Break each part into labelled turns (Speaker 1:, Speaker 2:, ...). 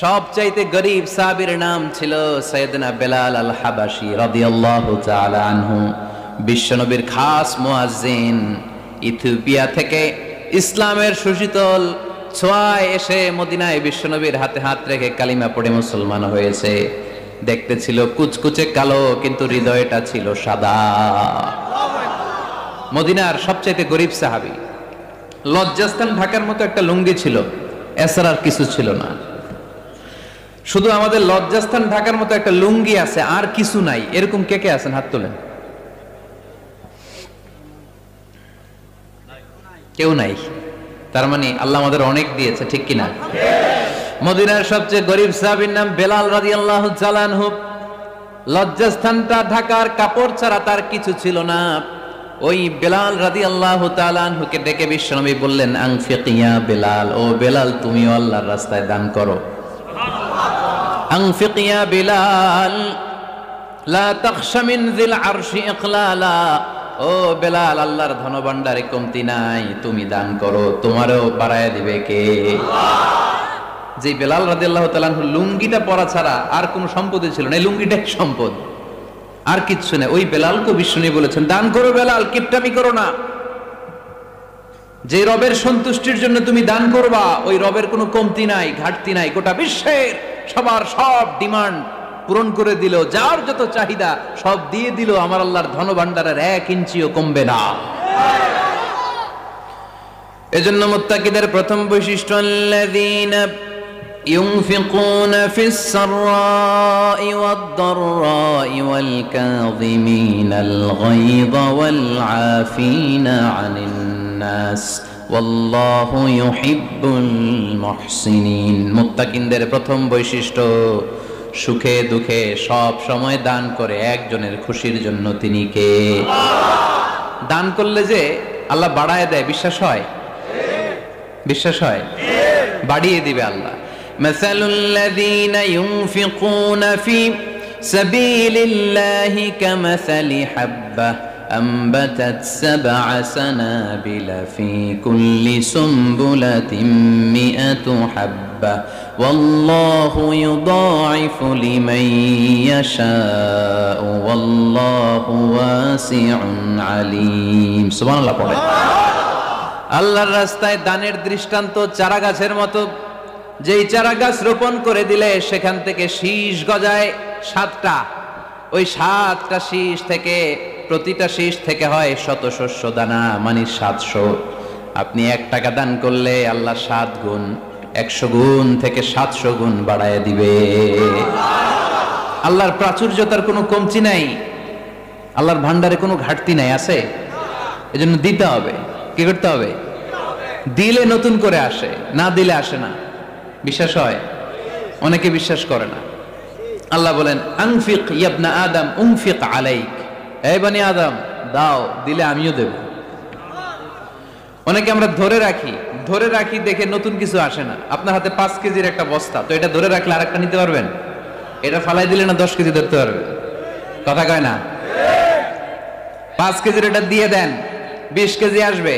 Speaker 1: সবচাইতে গরীব সাহাবীর নাম ছিল সাইয়েদনা বেলাল আল হাবাসী রাদিয়াল্লাহু তাআলা আনহু। বিশ্বনবীর খাস মুয়াজ্জিন, ইথিওপিয়া থেকে ইসলামের সুশীতল ছোঁয়ায় এসে মদিনায় বিশ্বনবীর হাতে হাত রেখে কালিমা পড়ে মুসলমান হয়েছে। দেখতে ছিল কুচকুচে কালো, কিন্তু হৃদয়টা ছিল সাদা। মদিনার সবচাইতে গরীব সাহাবী। লজ্জাস্থান ঢাকার মতো একটা লুঙ্গি ছিল, এছাড়া আর কিছু ছিল না। শুধু আমাদের লজ্জাস্থান ঢাকার মতো একটা লুঙ্গি আছে, আর কিছু নাই। এরকম কে কে আছেন? হাত তোলেন। কেউ নাই। তার মানে আল্লাহ আমাদের অনেক দিয়েছে, ঠিক কিনা? মদিনার সবচেয়ে গরীব সাহাবীর নাম বেলাল রাদিয়াল্লাহু তাআলা আনহু। লজ্জাস্থানটা ঢাকার কাপড় ছাড়া তার কিছু ছিল না। ওই বেলাল রাদিয়াল্লাহু তাআলা আনহুকে ডেকে বিশ্বনবী বললেন, আনফিক ইয়া বেলাল, ও বেলাল তুমিও আল্লাহর রাস্তায় দান করো। আনফিক ইয়া বেলাল লা তাখশা মিন যিল আরশি ইকলালা, ও বেলাল আল্লাহর ধনভাণ্ডারে কমতি নাই, তুমি দান করো, তোমারও বাড়ায় দিবে কে? যে বেলাল রাদিয়াল্লাহু তাআলা আনহু লুঙ্গিটা পরা ছাড়া আর কোনো সম্পদই ছিল না, এই লুঙ্গিটাই সম্পদ, আর কিচ্ছু নেই। ওই বেলালকে বিষ্ণু বলেছেন, দান করো বেলাল, কিপটামি করো না। যে রবের সন্তুষ্টির জন্য তুমি দান করবা, ওই রবের কোনো কমতি নাই, ঘাটতি নাই। গোটা বিশ্বের সবার সব ডিমান্ড পূরণ করে দিল, যার যত চাহিদা সব দিয়ে দিল, আমার আল্লাহর ধনভাণ্ডারের 1 ইঞ্চিও কমবে না। এজন্য মুত্তাকিদের প্রথম বৈশিষ্ট্য, আল্লাযীনা ينفقون في السراء والضراء والكاظمين الغيظ والعافين عن الناس والله يحب المحسنين। মুত্তাকিনদের প্রথম বৈশিষ্ট্য, সুখে দুঃখে সব সময় দান করে একজনের খুশির জন্য। তিনি কে? দান করলে যে আল্লাহ বাড়ায় দেয়, বিশ্বাস হয়? বিশ্বাস হয়? বাড়িয়ে দিবে আল্লাহ। مثل الذين ينفقون في سبيل الله كمثل حبة أنبتت 7 سنابل في كل سنبلة 100 حبة والله يضاعف لمن يشاء والله واسع عليم। سبحان الله পড়ে। আল্লাহর রাস্তায় দানের দৃষ্টান্ত চারা গাছের মতো। যেই চারা গাছ রোপণ করে দিলে সেখান থেকে শীষ গজায় 7টা। ওই 7টা শীষ থেকে, প্রতিটা শীষ থেকে হয় শতশস্য দানা, মানে 700। আপনি 1 টাকা দান করলে আল্লাহ 7 গুণ, 100 গুণ থেকে 700 গুণ বাড়ায় দিবে। আল্লাহর প্রাচুর্যতার কোনো কমতি নাই, আল্লাহর ভান্ডারে কোনো ঘাটতি নাই। আছে? এজন্য দিতে হবে। কি করতে হবে? দিলে নতুন করে আসে, না দিলে আসে না। বিশ্বাস হয়? অনেকে বিশ্বাস করে না। আল্লাহ বলেন, আনফিক ইয়া ইবনা আদম উনফিক আলাইক, হে বনি আদম দাও, দিলে আমিও দেব। অনেকে আমরা ধরে রাখি দেখে নতুন কিছু আসে না। আপনার হাতে 5 কেজির একটা বস্তা, তো এটা ধরে রাখলে আরেকটা নিতে পারবেন? এটা ফালাই দিলে না 10 কেজি ধরতে পারবেন? কথা কয় না? 5 কেজির এটা দিয়ে দেন, 20 কেজি আসবে।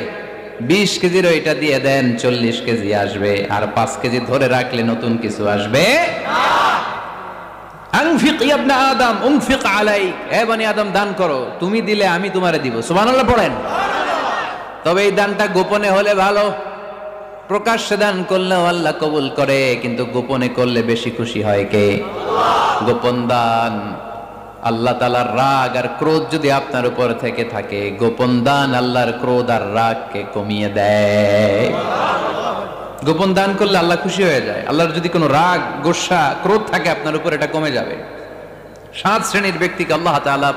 Speaker 1: 20 কেজির ওইটা দিয়ে দেন, 40 কেজি আসবে। আর 5 কেজি ধরে রাখলে নতুন কিছু আসবে। আনফিক ইয়া ইবনা আদম উনফিক আলাইক, হে বনি আদম দান করো, তুমি দিলে আমি তোমারে দিব। সুবহানাল্লাহ পড়েন। তবে এই দানটা গোপনে হলে ভালো। প্রকাশ্যে দান করলেও আল্লাহ কবুল করে, কিন্তু গোপনে করলে বেশি খুশি হয় কে? গোপন দান। আল্লাহ তাআলার রাগ আর ক্রোধ যদি আপনার উপর থেকে থাকে, গোপন দান আল্লাহর ক্রোধ আর রাগকে কমিয়ে দেয়। গোপন দান করলে আল্লাহ খুশি হয়ে যায়। আল্লাহর যদি কোনো রাগ, গোসা, ক্রোধ থাকে আপনার উপর, এটা কমে যাবে। 7 শ্রেণীর ব্যক্তিকে আল্লাহ তাআলা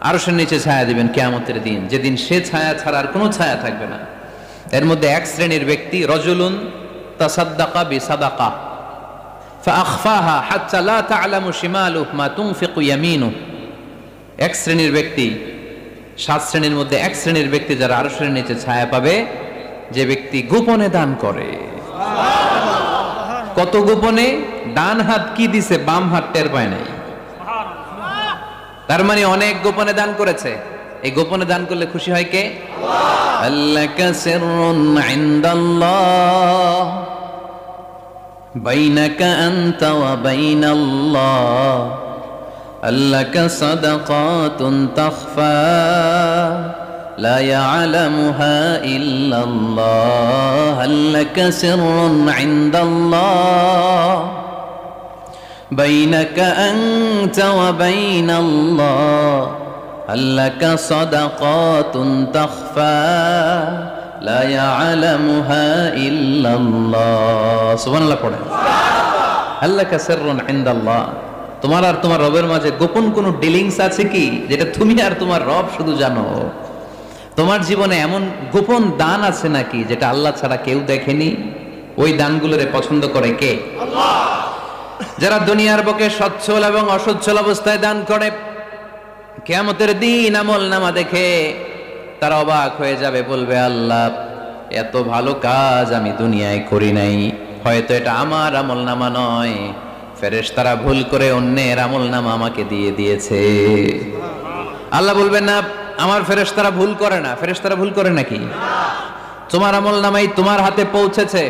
Speaker 1: আরশের নিচে ছায়া দিবেন কিয়ামতের দিন, যেদিন সে ছায়া ছাড়া আর কোনো ছায়া থাকবে না। এর মধ্যে 1 শ্রেণীর ব্যক্তি, রজুলুন তাসাদ্দাকা বিসাদাকা ফাআখফাহা হাত্তা লা তা'লামু শিমালুহু মা তুনফিকু ইয়ামিনুহু। 1 শ্রেণীর ব্যক্তি, 7 শ্রেণীর মধ্যে 1 শ্রেণীর ব্যক্তি যারা আরশের নিচে ছায়া পাবে, যে ব্যক্তি গোপনে দান করে। কত গোপনে? ডান হাত কি দিছে, বাম হাত টের পায় নাই। তার মানে অনেক গোপনে দান করেছে। এই গোপনে দান করলে খুশি হয় কে? আল্লাহ। আল্লাকা সিররুন ইনদাল্লাহ বাইনাকা আনতা ওয়া বাইনাল্লাহ আল্লাকা সাদাকাতুন তাখফা لا يعلمها إلا الله هل لك سر عند الله بينك أنت وبين الله هل لك صدقات تخفى لا يعلمها إلا الله سبحان الله পড়েন هل لك سر عند الله তোমার আর তোমার রবের মাঝে গোপন কোন ডিলিংস আছে কি যেটা তুমি আর তোমার রব শুধু জানো? তোমার জীবনে এমন গোপন দান আছে নাকি যেটা আল্লাহ ছাড়া কেউ দেখেনি? ওই দানগুলোরে পছন্দ করে কে? আল্লাহ। যারা দুনিয়ার বুকে সচ্ছল এবং অসচ্ছল অবস্থায় দান করে, কিয়ামতের দিন আমলনামা দেখে তারা অবাক হয়ে যাবে, বলবে আল্লাহ এত ভালো কাজ আমি দুনিয়ায় করি নাই, হয়তো এটা আমার আমলনামা নয়, ফেরেশতারা ভুল করে অন্যের আমলনামা আমাকে দিয়ে দিয়েছে। আল্লাহ বলবেন না আমার ফেরেশতারা ভুল করে না। ফেরেশতারা ভুল করে নাকি? তোমার আমলনামাই তোমার হাতে পৌঁছেছে।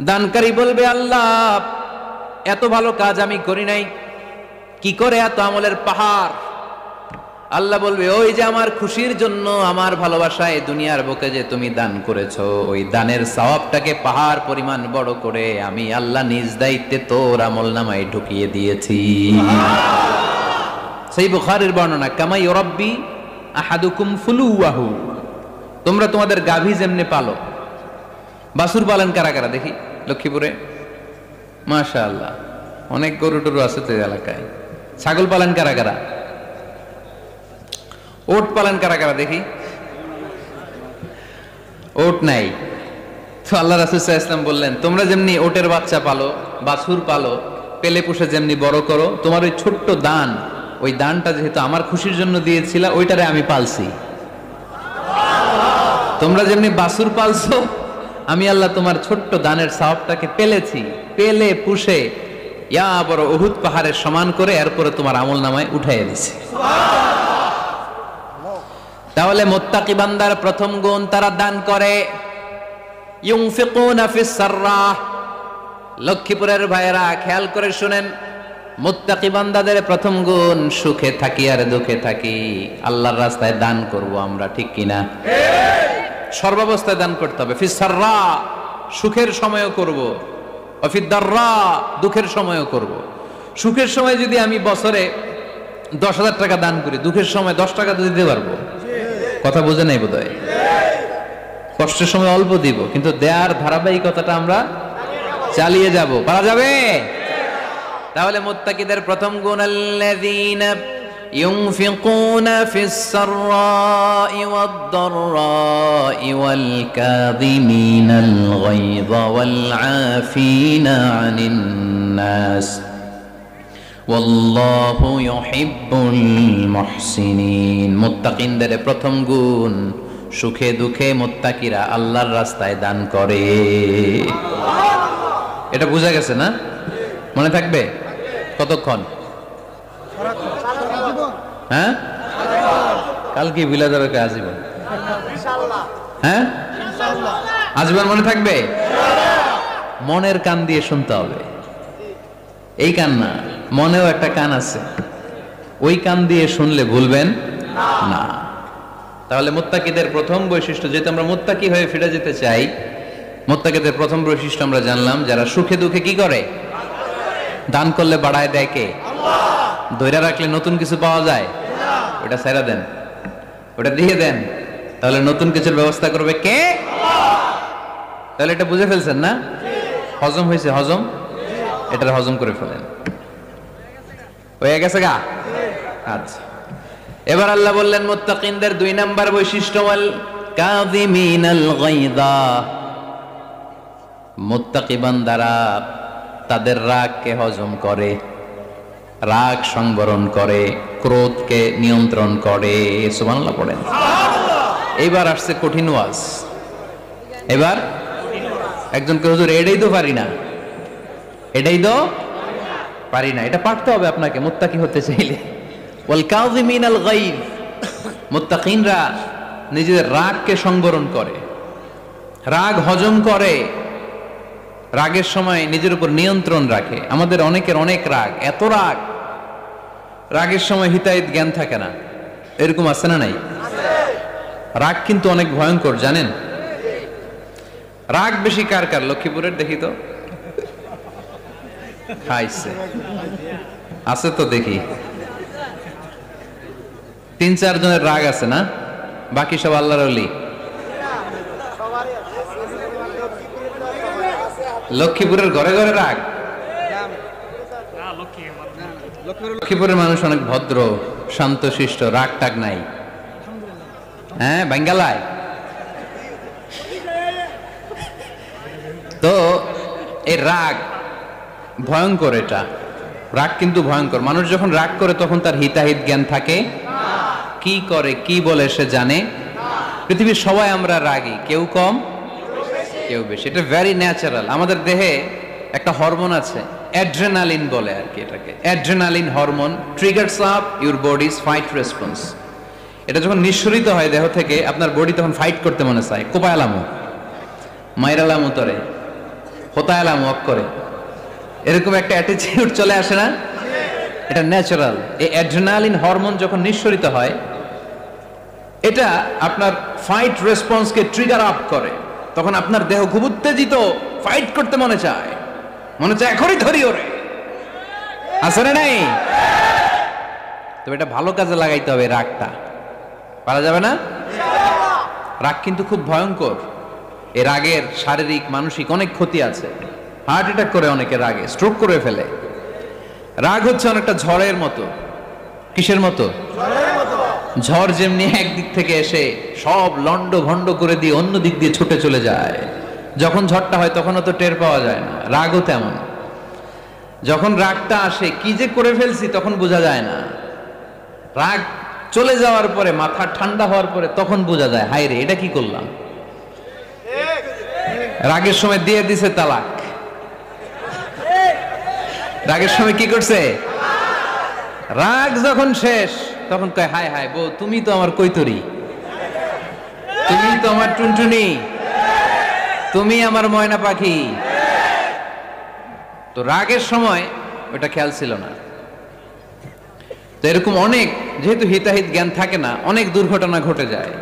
Speaker 1: দানকারী বলবে আল্লাহ এত ভালো কাজ আমি করি নাই, কি করে এত আমলের পাহাড়? আল্লাহ বলবে ওই যে আমার খুশির জন্য, আমার ভালোবাসায় দুনিয়ার বুকে যে তুমি দান করেছো, ওই দানের সওয়াবটাকে পাহাড় পরিমাণ বড় করে আমি আল্লাহ নিজ দায়িত্বে তোর আমলনামায় ঢুকিয়ে দিয়েছি। সেই বুখারীর বর্ণনা, কামা ইউরাব্বি আহাদুকুম ফুলুয়াহু, তোমরা তোমাদের গাভী যেমনে পালো। বাছুর পালন কারা কারা দেখি লক্ষ্মীপুরে? মাশাআল্লাহ, অনেক গরু টরু আছে তো এলাকায়। ছাগল পালন কারা কারা? ওট পালন কারা কারা দেখি? ওট নাই তো আল্লাহ রাসূল সাল্লাল্লাহু আলাইহি ওয়াসাল্লাম বললেন তোমরা যেমনি ওটের বাচ্চা পালো, বাছুর পালো, পেলে পুষে যেমনি বড় করো, তোমার ওই ছোট্ট দান, ওই দানটা যেহেতু আমার খুশির জন্য দিয়েছিলা, ওইটারে আমি পালছি। তোমরা যেমনি বাছুর পালছো, আমি আল্লাহ তোমার ছোট্ট দানের সওয়াবটাকে পেলেছি, পেলে পুষে ইয়া বড় উহুদ পাহাড়ের সমান করে এরপরে তোমার আমলনামায় উঠাইয়া দিছি। তাহলে মুত্তাকি বান্দার প্রথম গুণ, তারা দান করে। ইউনফিকুনা ফিস সাররাহ। লক্ষ্মীপুরের ভাইয়েরা খেয়াল করে শুনেন, মুত্তাকি বান্দাদের প্রথম গুণ, সুখে থাকি আর দুঃখে থাকি আল্লাহর রাস্তায় দান করব আমরা, ঠিক কিনা? সর্বাবস্থায় দান করতে হবে। ফিস সাররা, সুখের সময়ও করব, ওয়া ফিদ দাররা, দুঃখের সময়ও করব। সুখের সময় যদি আমি বছরে 10,000 টাকা দান করি, দুঃখের সময় 10 টাকা তো দিতে পারবো। কথা বোঝে নাই বোধহয়? কষ্টের সময় অল্প দিব, কিন্তু দেয়ার ধারাবাহিকতাটা আমরা চালিয়ে যাব। পারা যাবে? তাহলে মুত্তাকিদের প্রথম গুণ, আল্লাযীনা ইউনফিকুনা ফিস সাররাই ওয়াদ দাররাই ওয়াল কাযিমিনাল গায়যা ওয়াল আফিনা আনিন নাস ওয়াল্লাহু ইউহিব্বুল মুহসিনিন। মুত্তাকিনদের প্রথম গুণ, সুখে দুঃখে মুত্তাকিরা আল্লাহর রাস্তায় দান করে। এটা বোঝা গেছে না? মনে থাকবে? কতক্ষণ? হ্যাঁ, কালকে বিলা যাবে আজীবন। হ্যাঁ, আজীবন মনে থাকবে? মনের কান দিয়ে শুনতে হবে। এই কান না, মনেও একটা কান আছে, ওই কান দিয়ে শুনলে ভুলবেন না। তাহলে মুত্তাকিদের প্রথম বৈশিষ্ট্য, যেহেতু আমরা মুত্তাকি হয়ে ফিরে যেতে চাই, মুত্তাকিদের প্রথম বৈশিষ্ট্য আমরা জানলাম, যারা সুখে দুঃখে কি করে? দান করলে বাড়ায় দেয় কে? আল্লাহ। ধইরা রাখলে নতুন কিছু পাওয়া যায়? ওটা ছেড়ে দেন, ওটা দিয়ে দেন, তাহলে নতুন কিছুর ব্যবস্থা করবে কে? আল্লাহ। তাহলে এটা বুঝে ফেলছেন না? হজম হয়েছে? হজম, এটার হজম করে ফেলেন। হয়ে গেছে গা? আচ্ছা, এবার আল্লাহ বললেন মুত্তাকিনদের 2 নাম্বার বৈশিষ্ট্য, ওয়াল কাযিমিনাল গায়যা। মুত্তাকি বান্দারা তাদের রাগকে হজম করে, রাগ সংবরণ করে, ক্রোধকে নিয়ন্ত্রণ করে। সুবহানাল্লাহ পড়েন। এইবার আসছে কঠিন ওয়াজ। এবার একজনকে হুজুর এটাই তো পারি না, এটাই তো পারি না, এটা পারতে হবে আপনাকে মুত্তাকি হতে চাইলে। ওয়াল কাযিমিনাল গায়য, মুত্তাকিনরা নিজেদের রাগকে সংবরণ করে, রাগ হজম করে, রাগের সময় নিজের উপর নিয়ন্ত্রণ রাখে। আমাদের অনেকের অনেক রাগ, এত রাগ, রাগের সময় হিতাহিত জ্ঞান থাকে না, এরকম আছে না নাই? রাগ কিন্তু অনেক ভয়ঙ্কর, জানেন? রাগ বেশি কার কার? লক্ষ্মীপুরের দেখি তো, খাইছে আছে তো দেখি, 3-4 জনের রাগ আছে না? বাকি সব আল্লাহর ওলি। লক্ষ্মীপুরের ঘরে ঘরে রাগ? লক্ষ্মীপুরের মানুষ অনেক ভদ্র, শান্তশিষ্ট, রাগ টাগ নাই। হ্যাঁ, বাঙ্গালায় তো এই রাগ ভয়ঙ্কর। এটা রাগ কিন্তু ভয়ঙ্কর। মানুষ যখন রাগ করে তখন তার হিতাহিত জ্ঞান থাকে, কি করে কি বলে সে জানে। পৃথিবীর সবাই আমরা রাগী, কেউ কম কেউ বেশি, এটা ভেরি ন্যাচারাল। আমাদের দেহে একটা হরমোন আছে, অ্যাড্রেনালিন বলে আর কি এটাকে। Adrenaline hormone triggers up your bodies fight response. এটা যখন নিঃসরিত হয় দেহ থেকে, আপনার বডি তখন ফাইট করতে মনে চায়, কোপায়ালামু, মাইরালামু তরে, হোতায়ালামু অক করে, এরকম একটা অ্যাটিটিউড চলে আসে না? এটা ন্যাচারাল। এই অ্যাড্রেনালিন হরমোন যখন নিঃসরিত হয়, এটা আপনার ফাইট রেসপন্সকে ট্রিগার আপ করে। তখন আপনার দেহ খুব উত্তেজিত, ফাইট করতে মনে চায়, এখনই ধরি ওরে, আছে না নাই? তবে এটা ভালো কাজে লাগাইতে হবে, রাগটা পারা যাবে না। রাগ কিন্তু খুব ভয়ঙ্কর। এই রাগের শারীরিক মানসিক অনেক ক্ষতি আছে। হার্ট অ্যাটাক করে অনেকে রাগে, স্ট্রোক করে ফেলে। রাগ হচ্ছে অনেকটা ঝড়ের মতো। কিসের মতো? ঝড় যেমনি একদিক থেকে এসে সব লন্ড ভন্ড করে দিয়ে অন্য দিক দিয়ে ছুটে চলে যায়, যখন ঝড়টা হয় তখনও তো টের পাওয়া যায় না। রাগও তেমন, যখন রাগটা আসে কি যে করে ফেলছি তখন বোঝা যায় না। রাগ চলে যাওয়ার পরে, মাথা ঠান্ডা হওয়ার পরে তখন বোঝা যায়, হায় রে এটা কি করলাম। রাগের সময় দিয়ে দিছে তালাক। রাগের সময় কি করছে? রাগ যখন শেষ তখন কয়, হায় হায় বউ, তুমি তো আমার কৈতরি, তুমি তো আমার টুনটুনি, তুমি আমার ময়না পাখি। তো রাগের সময় ওটা খেয়াল ছিল না। তো এরকম অনেক, যেহেতু হিতাহিত জ্ঞান থাকে না, অনেক দুর্ঘটনা ঘটে যায়।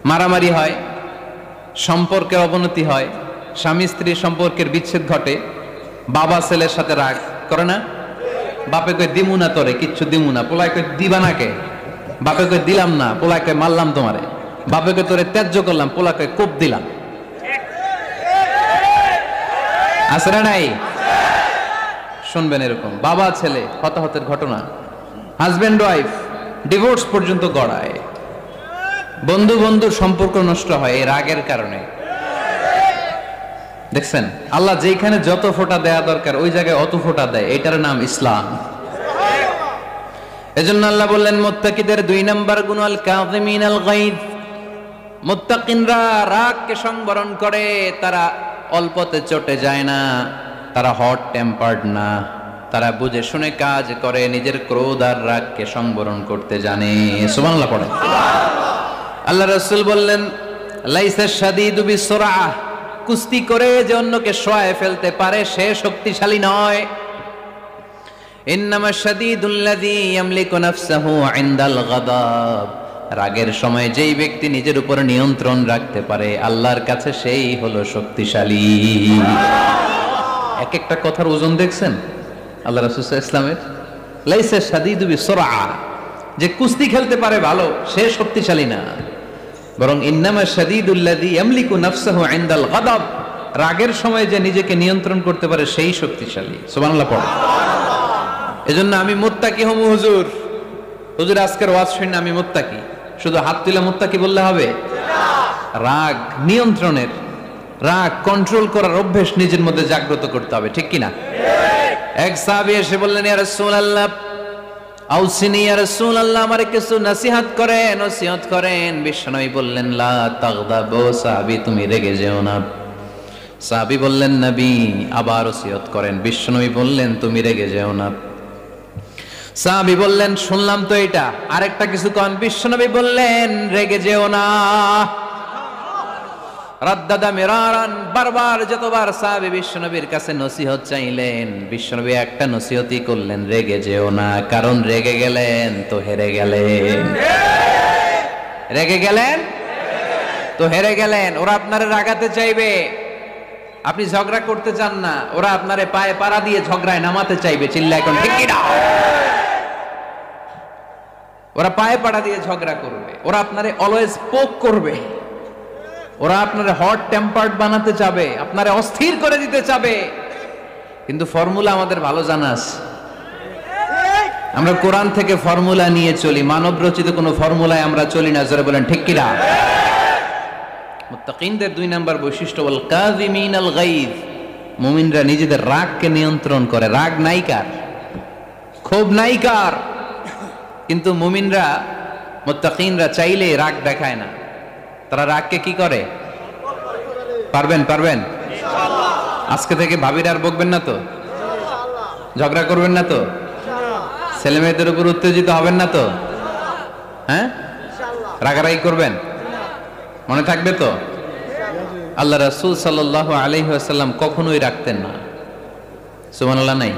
Speaker 1: মারামারি হয়, সম্পর্কের অবনতি হয়, স্বামী স্ত্রী সম্পর্কের বিচ্ছেদ ঘটে। বাবা ছেলের সাথে রাগ করে না, বাপে কই দিমু না তোরে, কিচ্ছু দিমু না, পোলায় কই দিবা না কে, বাপে কই দিলাম না, পোলায় কই মারলাম তোমারে, বাপে কই তোরে ত্যায্য করলাম, পোলা কই কোপ দিলাম। আছে না নাই? শুনবেন এরকম বাবা ছেলে হতাহতের ঘটনা, হাজবেন্ড ওয়াইফ ডিভোর্স পর্যন্ত গড়ায়, বন্ধু বন্ধুর সম্পর্ক নষ্ট হয় এই রাগের কারণে। দেখছেন, আল্লাহ যেখানে যত ফোঁটা দেয়া দরকার ওই জায়গায় অত ফোঁটা দেয়, এটার নাম ইসলাম। এজন্য আল্লাহ বললেন, মুত্তাকিদের 2 নাম্বার গুণ, আল কাযিমিনাল গায়দ। মুত্তাকিনরা রাগকে সংবরণ করে, তারা অল্পতে চটে যায় না, তারা হট টেম্পার্ড না, তারা বুঝে শুনে কাজ করে, নিজের ক্রোধ আর রাগকে সংবরণ করতে জানে। সুবহানাল্লাহ পড়ে। আল্লাহ রাসূল বললেন, লাইসা শাদীদু বিসরাআহ, কুস্তি করে যে অন্যকে শোয়ায় ফেলতে পারে সে শক্তিশালী নয়। ইন্নামা শাদীদুল্লাযী ইয়ামলিকু নাফসাহু ইনদাল গাদাব, রাগের সময় যেই ব্যক্তি নিজের উপর নিয়ন্ত্রণ রাখতে পারে আল্লাহর কাছে সেই হলো শক্তিশালী। এক একটা কথার ওজন দেখছেন আল্লাহ রাসূল সাল্লাল্লাহু আলাইহি ওয়াসাল্লামের। লাইসা শাদীদু বিসরাআহ, যে কুস্তি খেলতে পারে ভালো সে শক্তিশালী না, বরং ইন্নামা শাদীদুল্লাযী ইয়ামলিকু নাফসাহু ইনদাল গাদাব, রাগের সময় যে নিজেকে নিয়ন্ত্রণ করতে পারে সেই শক্তিশালী। সুবহানাল্লাহ পড়ো। এজন্য আমি মুত্তাকি হমু হুজুর, হুজুর আজকের ওয়াজ শুনে আমি মুত্তাকি, শুধু হাত তুলে মুত্তাকি বললে হবে না। রাগ নিয়ন্ত্রণের, রাগ কন্ট্রোল করার অভ্যেস নিজের মধ্যে জাগ্রত করতে হবে, ঠিক কিনা? এক সাহাবী এসে বললেন, ইয়া রাসূলুল্লাহ আউসিনি ইয়া রাসূলুল্লাহ, আমারে কিছু নসিহত করেন, নসিহত করেন। বিশ্বনবী বললেন, লা তাগদাবু, সাহাবী তুমি রেগে যেও না। সাহাবী বললেন, নবী আবার নসিহত করেন। বিশ্বনবী বললেন, তুমি রেগে যেও না। সাহাবী বললেন, শুনলাম তো এটা, আরেকটা কিছু কোন। বিশ্বনবী বললেন, রেগে যেও না। রাদ্দাদা মিরারান, বারবার যতবার সাহাবী বিশ্বনবীর কাছে নসিহত চাইলেন, বিশ্বনবী একটা নসিহতই করলেন, রেগে যেও না, কারণ রেগে গেলেন তো হেরে গেলেন। রেগে গেলেন তো হেরে গেলেন। ওরা আপনারে রাগাতে চাইবে, আপনি ঝগড়া করতে চান না, ওরা আপনারে পায়ে পাড়া দিয়ে ঝগড়ায় নামাতে চাইবে। চিল্লা এখন ঠিক কি না? ওরা পায়ে পাড়া দিয়ে ঝগড়া করবে, ওরা আপনারে অলওয়েজ পোক করবে, ওরা আপনারে হট টেম্পার্ড বানাতে চাবে, আপনারে অস্থির করে দিতে চাবে। কিন্তু ফর্মুলা আমাদের ভালো জানা আছে। আমরা কোরআন থেকে ফর্মুলা নিয়ে চলি, মানব রচিত কোনো ফর্মুলায় আমরা চলি না। জোরে বলেন ঠিক কিনা? মুত্তাকিনদের 2 নাম্বার বৈশিষ্ট্য, ওয়াল কাযিমিনাল গায়জ, মুমিনরা নিজেদের রাগকে নিয়ন্ত্রণ করে। রাগ নাইকার, ক্ষোভ নাইকার, কিন্তু মুমিনরা মুত্তাকিনরা চাইলে রাগ দেখায় না। তারা রাগকে কি করে? পারবেন পারবেন ইনশাআল্লাহ। আজকে থেকে ভাবির আর বকবেন না তো, ঝগড়া করবেন না তো, ছেলে মেয়েদের উপর উত্তেজিত হবেন না তো, হ্যাঁ রাগারাগি করবেন, মনে থাকবে তো? আল্লাহ রাসূল সাল্লাল্লাহু আলাইহি ওয়াসাল্লাম কখনোই রাখতেন না। সুবহানাল্লাহ নাই?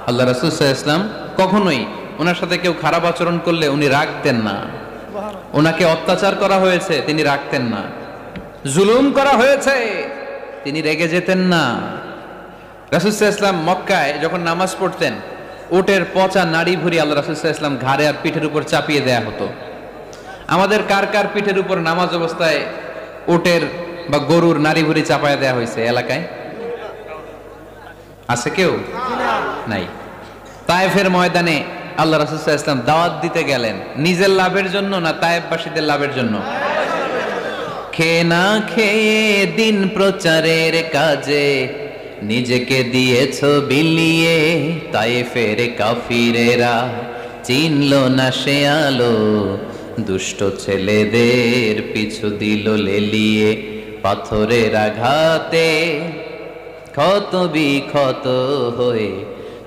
Speaker 1: আল্লাহ রাসূল সাল্লাল্লাহু আলাইহি ওয়াসাল্লাম কখনোই, ওনার সাথে কেউ খারাপ আচরণ করলে উনি রাখতেন না। ওনাকে অত্যাচার করা হয়েছে, তিনি রাখতেন না। জুলুম করা হয়েছে, তিনি রেগে যেতেন না। রাসূল সাল্লাল্লাহু আলাইহি ওয়াসাল্লাম মক্কায় যখন নামাজ পড়তেন, উটের পচা নাড়ি ভুঁড়ি আল্লাহ রাসূল সাল্লাল্লাহু আলাইহি ওয়াসাল্লাম ঘাড়ে আর পিঠের উপর চাপিয়ে দেয়া হতো। আমাদের কার কার পিঠের উপর নামাজ অবস্থায় উটের বা গরুর নাড়ি ভুঁড়ি চাপায় দেয়া হয়েছে এলাকায়? আছে কেউ? নাই। তায়েফের ময়দানে আল্লাহ রাসূল সাল্লাল্লাহু আলাইহি ওয়াসাল্লাম দাওয়াত দিতে গেলেন, নিজের লাভের জন্য না তায়েফবাসীদের লাভের জন্য? খেয়ে না খেয়ে দিন প্রচারের কাজে নিজেকে দিয়েছ বিলিয়ে, তায়েফের কাফিরেরা চিনল না সে আলো, দুষ্ট ছেলেদের পিছু দিল লেলিয়ে, পাথরের আঘাতে ক্ষত বিক্ষত হয়ে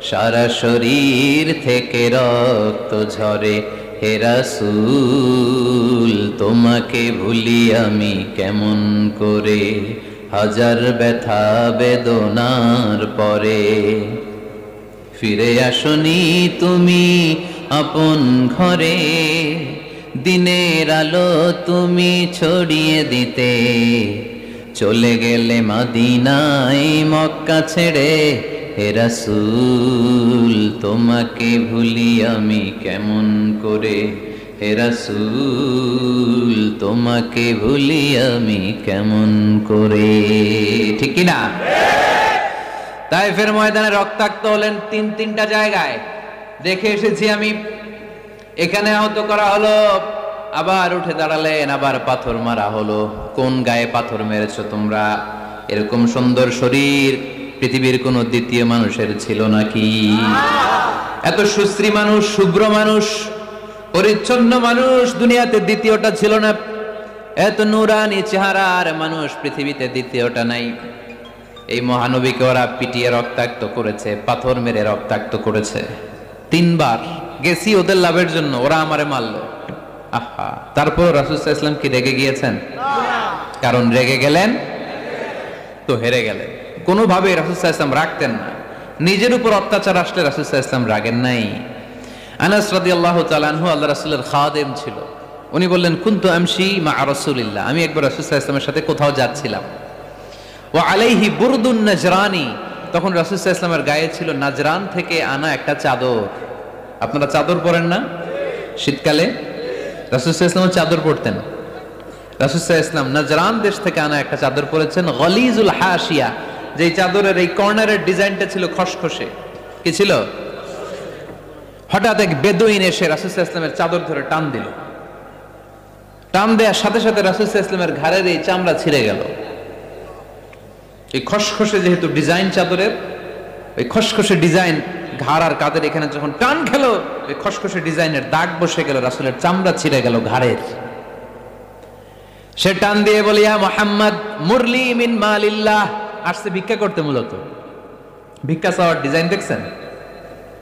Speaker 1: সারা শরীর থেকে রক্ত ঝরে। হে রাসূল তোমাকে ভুলি আমি কেমন করে, হাজার ব্যথা বেদনার পরে। ফিরে আসনি তুমি আপন ঘরে, দিনের আলো তুমি ছড়িয়ে দিতে, চলে গেলে মদিনায় মক্কা ছেড়ে। হে রাসূল তোমাকে ভুলি আমি কেমন করে, হে রাসূল তোমাকে ভুলি আমি কেমন করে। ঠিক কি না? তায়েফের ময়দানে রক্তাক্ত হলেন 3টা জায়গায়, দেখে এসেছি আমি। এখানে আহত করা হলো, আবার উঠে দাঁড়ালেন, আবার পাথর মারা হলো। কোন গায়ে পাথর মেরেছো তোমরা? এরকম সুন্দর শরীর পৃথিবীর কোন দ্বিতীয় মানুষের ছিল নাকি? এত সুশ্রী মানুষ, শুভ্র মানুষ, পরিচ্ছন্ন মানুষ দুনিয়াতে দ্বিতীয়টা ছিল না। এত নুরানি চেহারার মানুষ পৃথিবীতে দ্বিতীয়টা নাই। এই মহানবীকে ওরা পিটিয়ে রক্তাক্ত করেছে, পাথর মেরে রক্তাক্ত করেছে। 3 বার গেছি ওদের লাভের জন্য, ওরা আমারে মারলো। আহা, তারপর রাসূল সাল্লাল্লাহু আলাইহি ওয়াসাল্লাম কি রেগে গিয়েছেন? কারণ রেগে গেলেন তো হেরে গেলেন। কোনোভাবে রাসূল সাল্লাল্লাহু আলাইহি ওয়াসাল্লাম রাখতেন না। নিজের উপর অত্যাচার আসলে রাসূল সাল্লাল্লাহু আলাইহি ওয়াসাল্লাম রাগেন নাই। আনাস রাদিয়াল্লাহু তাআলা আনহু আল্লাহ রাসূলের খাদেম ছিল। উনি বললেন, কুনতু আমশি মা রাসূলিল্লাহ, আমি একবার রাসূল সাল্লাল্লাহু আলাইহি ওয়াসাল্লামের সাথে কোথাও যাচ্ছিলাম। ওয়া আলাইহি বুরদুন নাজরানি, তখন রাসূল সাল্লাল্লাহু আলাইহি ওয়াসাল্লামের গায়ে ছিল নাজরান থেকে আনা একটা চাদর। আপনারা চাদর পরেন না শীতকালে? রাসূল সাল্লাল্লাহু আলাইহি ওয়াসাল্লাম চাদর পরতেন। রাসূল সাল্লাল্লাহু আলাইহি ওয়াসাল্লাম নাজরান দেশ থেকে আনা একটা চাদর পরেছেন, গলিজুল হাশিয়া, যেই চাদরের এই কর্নারের ডিজাইনটা ছিল খসখসে। কি ছিল? হঠাৎ এক বেদুইন এসে রাসূল সাল্লাল্লাহু আলাইহি ওয়াসাল্লামের চাদর ধরে টান দিল। টান দেওয়ার সাথে সাথে রাসূল সাল্লাল্লাহু আলাইহি ওয়াসাল্লামের ঘাড়ের এই চামড়া ছিঁড়ে গেল। এই খসখসে যেহেতু ডিজাইন চাদরের, ওই খসখসে ডিজাইন ঘাড় আর কাঁধের এখানে যখন টান খেলো, ওই খসখসে ডিজাইনের দাগ বসে গেল, রাসূলের চামড়া ছিঁড়ে গেল ঘাড়ের। সে টান দিয়ে বলে, ইয়া মুহাম্মদ মুরলি মিন মালিল্লাহ, আসছে ভিক্ষা করতে। মূলত ভিক্ষা চাওয়ার ডিজাইন দেখছেন?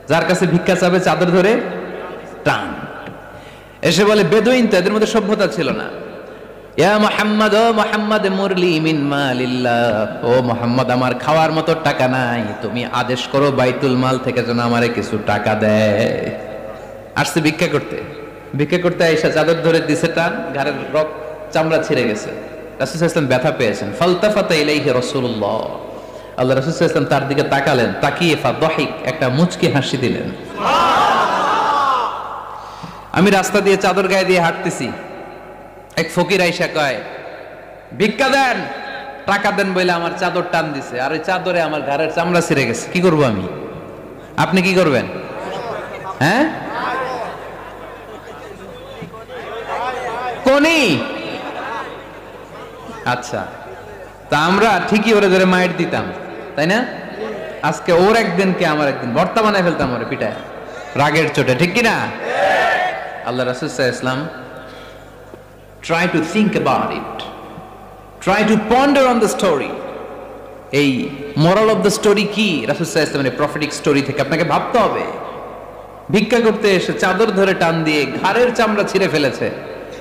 Speaker 1: যার কাছে ভিক্ষা চাবে চাদর ধরে টান। এসে বলে, বেদুইন তো, এদের মধ্যে সভ্যতা ছিল না। ইয়া মুহাম্মদ, ও মুহাম্মদ, মুরলি মিন মালিল্লাহ, ও মুহাম্মদ, আমার খাওয়ার মতো টাকা নাই, তুমি আদেশ করো বাইতুল মাল থেকে যেন আমারে কিছু টাকা দেয়। আসছে ভিক্ষা করতে, ভিক্ষা করতে আইসা চাদর ধরে দিছে টান, ঘাড়ের রক চামড়া ছিঁড়ে গেছে। রাসূল সাল্লাল্লাহু আলাইহি ওয়াসাল্লাম ব্যথা পেয়েছেন। ফালতাফাতা ইলাইহি রাসূলুল্লাহ, আল্লাহ রাসূল সাল্লাল্লাহু আলাইহি ওয়াসাল্লাম তার দিকে তাকালেন, তাকিয়ে ফাদহিক, একটা মুচকি হাসি দিলেন। আমি রাস্তা দিয়ে চাদর গায়ে দিয়ে হাঁটতেছি, এক ফকির আইসা কয় ভিক্ষা দেন, টাকা দেন বলে আমার চাদর টান দিছে, আর ওই চাদরে আমার ঘাড়ের চামড়া ছিঁড়ে গেছে। কি করব আমি? আপনি কি করবেন? হ্যাঁ, কোনি? আচ্ছা, তা আমরা ঠিকই ওরে ধরে মাইর দিতাম, তাই না? আজকে ওর একদিন কে আমার একদিন, ভর্তা বানায় ফেলতাম ওরে পিটায় রাগের চোটে, ঠিক কিনা? আল্লাহ রাসূল সাল্লাল্লাহু আলাইহি ওয়াসাল্লাম try to think about it, try to ponder on the story. এই moral of the story কি? রাসূল সাল্লাল্লাহু আলাইহি ওয়াসাল্লামের prophetic story থেকে আপনাকে ভাবতে হবে। ভিক্ষা করতে এসে চাদর ধরে টান দিয়ে ঘাড়ের চামড়া ছিঁড়ে ফেলেছে,